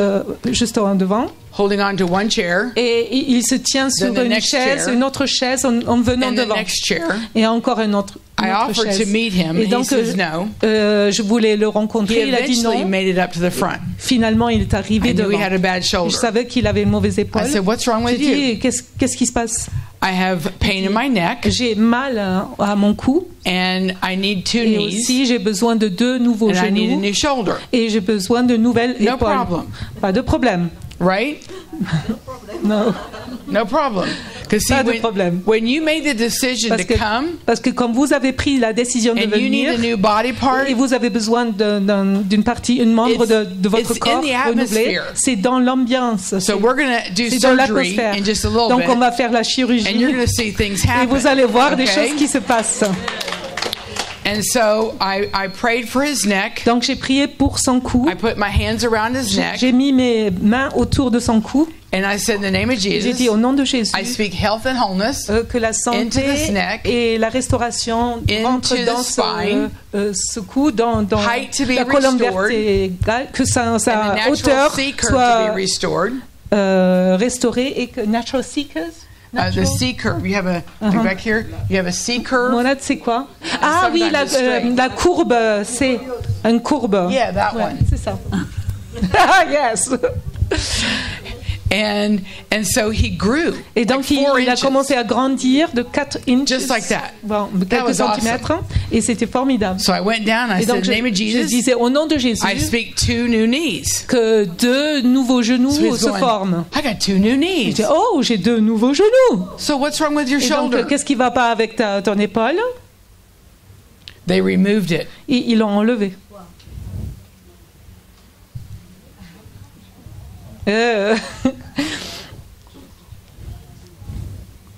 juste en devant. Holding on to one chair, Et il se tient sur the une next chaise, chair. une autre chaise en venant and the devant. next chair. Et encore une autre I offered chaise. to meet him, Et and he donc says no. je voulais le He rencontrer. Il a dit eventually non. made it up to the front. Finalement, il est arrivé I knew he devant. had a bad Je shoulder. savais qu'il avait une mauvaise épaule. I said, what's wrong J'ai with you? dit, qu'est-ce qui se passe? I have pain in my neck, J'ai mal à mon cou and I need 2 et knees, aussi j'ai besoin de 2 nouveaux and I need a genoux new shoulder. et j'ai besoin de nouvelles No épaules. problem. Pas de problème. Right? Non. No problem. Because see, Pas de problème. when you made the decision Parce to come parce que quand vous avez pris la décision de and you need venir a new body part, et vous avez besoin d'une partie, une membre de votre it's in corps the renouvelé, atmosphere. c'est dans l'ambiance, so we're going to do c'est dans surgery l'atmosphère. in just a little Donc on bit, va faire la and chirurgie you're going to see things et happen. vous allez voir des okay? choses qui se passent. And so I prayed for his neck. Donc j'ai prié pour son cou. I put my hands around his neck, J'ai mis mes mains autour de son cou. and I said, in the name of J'ai Jesus, dit au nom de Jésus I speak health and wholeness que la into this santé neck, et la restauration rentrent into dans the spine, ce cou, dans height to be la colonne restored, vertébrale, que sa and the natural hauteur C curve to soit be restored. restaurée et que natural seekers. The C curve. You have a back here. You have a C curve. Voilà, c'est quoi? Ah oui, sometimes it's straight. la courbe, c'est une courbe. Yeah, that Ouais, one. c'est ça. Ah, yes. And so he grew. Et donc like 4 il a inches. commencé à grandir de 4 inches, Just like that. bon, That quelques was centimètres, et c'était formidable. So I went down. I Et donc said, in the name of je Jesus, disais au nom de Jésus I speak 2 new knees. que 2 nouveaux genoux So he's se going, forment. I got 2 new Je knees. dis, oh, j'ai 2 nouveaux genoux. So what's wrong with your Et donc, shoulder? qu'est-ce qui va pas avec ton épaule? They removed it. Et ils l'ont enlevé.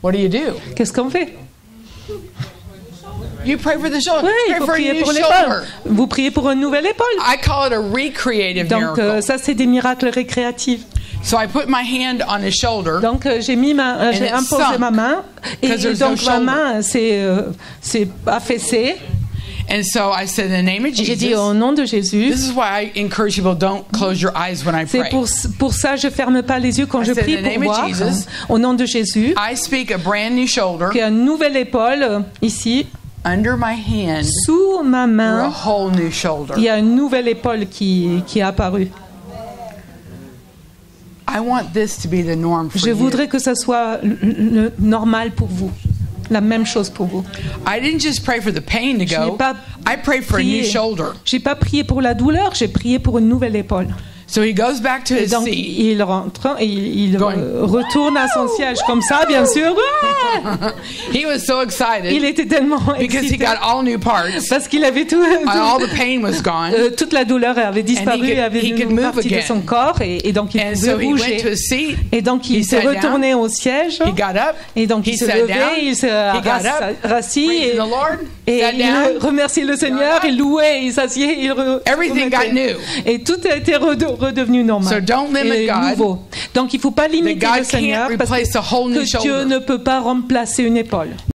What do you do? Qu'est-ce qu'on fait? You pray for the shoulder. Oui, il Pray faut for a prier new pour l'épaule. shoulder. Vous priez pour une nouvelle épaule. I call it a recreative Donc miracle. ça, c'est des miracles récréatifs. So I put my hand on his shoulder. Donc j'ai j'ai it imposé sunk, ma main et 'cause there's donc no ma shoulder. main s'est affaissée. And so I said, in the name of Et j'ai dit Jesus, au nom de Jésus. this is why I encourage people, don't close your eyes when I C'est pray. pour ça je ferme pas les yeux quand I je said, prie in the pour name of voir. Jesus, Au nom de Jésus, I speak a brand new shoulder qu'il y a une nouvelle épaule ici under my hand sous ma or a main. whole new shoulder. Il y a une nouvelle épaule qui est apparue. I want this to be the norm for Je you. voudrais que ça soit le normal pour vous. La même chose pour vous. I didn't just pray for the pain to Je n'ai go. pas I prayed for a new prié. shoulder. J'ai pas prié pour la douleur, j'ai prié pour une nouvelle épaule. So he goes back to Et his donc seat. il rentre et il Going. retourne à son siège comme ça, bien sûr. He was so Il excited était tellement because he excité got all new parts. parce qu'il avait All the pain was gone. toute la douleur avait disparu, And he il avait could une move partie de again. son corps et donc il And pouvait so he went to bouger. his seat. Et donc il He s'est sat retourné down. au siège He got up. et donc il He s'est sat levé, down. il s'est He got up. rassis Praising et, the Lord. et Sat il down. remerciait le Seigneur, il louait, il s'assied, Everything got new. et tout a été redevenu normal. So don't limit et God. nouveau. Donc il ne faut pas limiter God le Seigneur can't parce replace a whole new que Dieu shoulder. ne peut pas remplacer une épaule.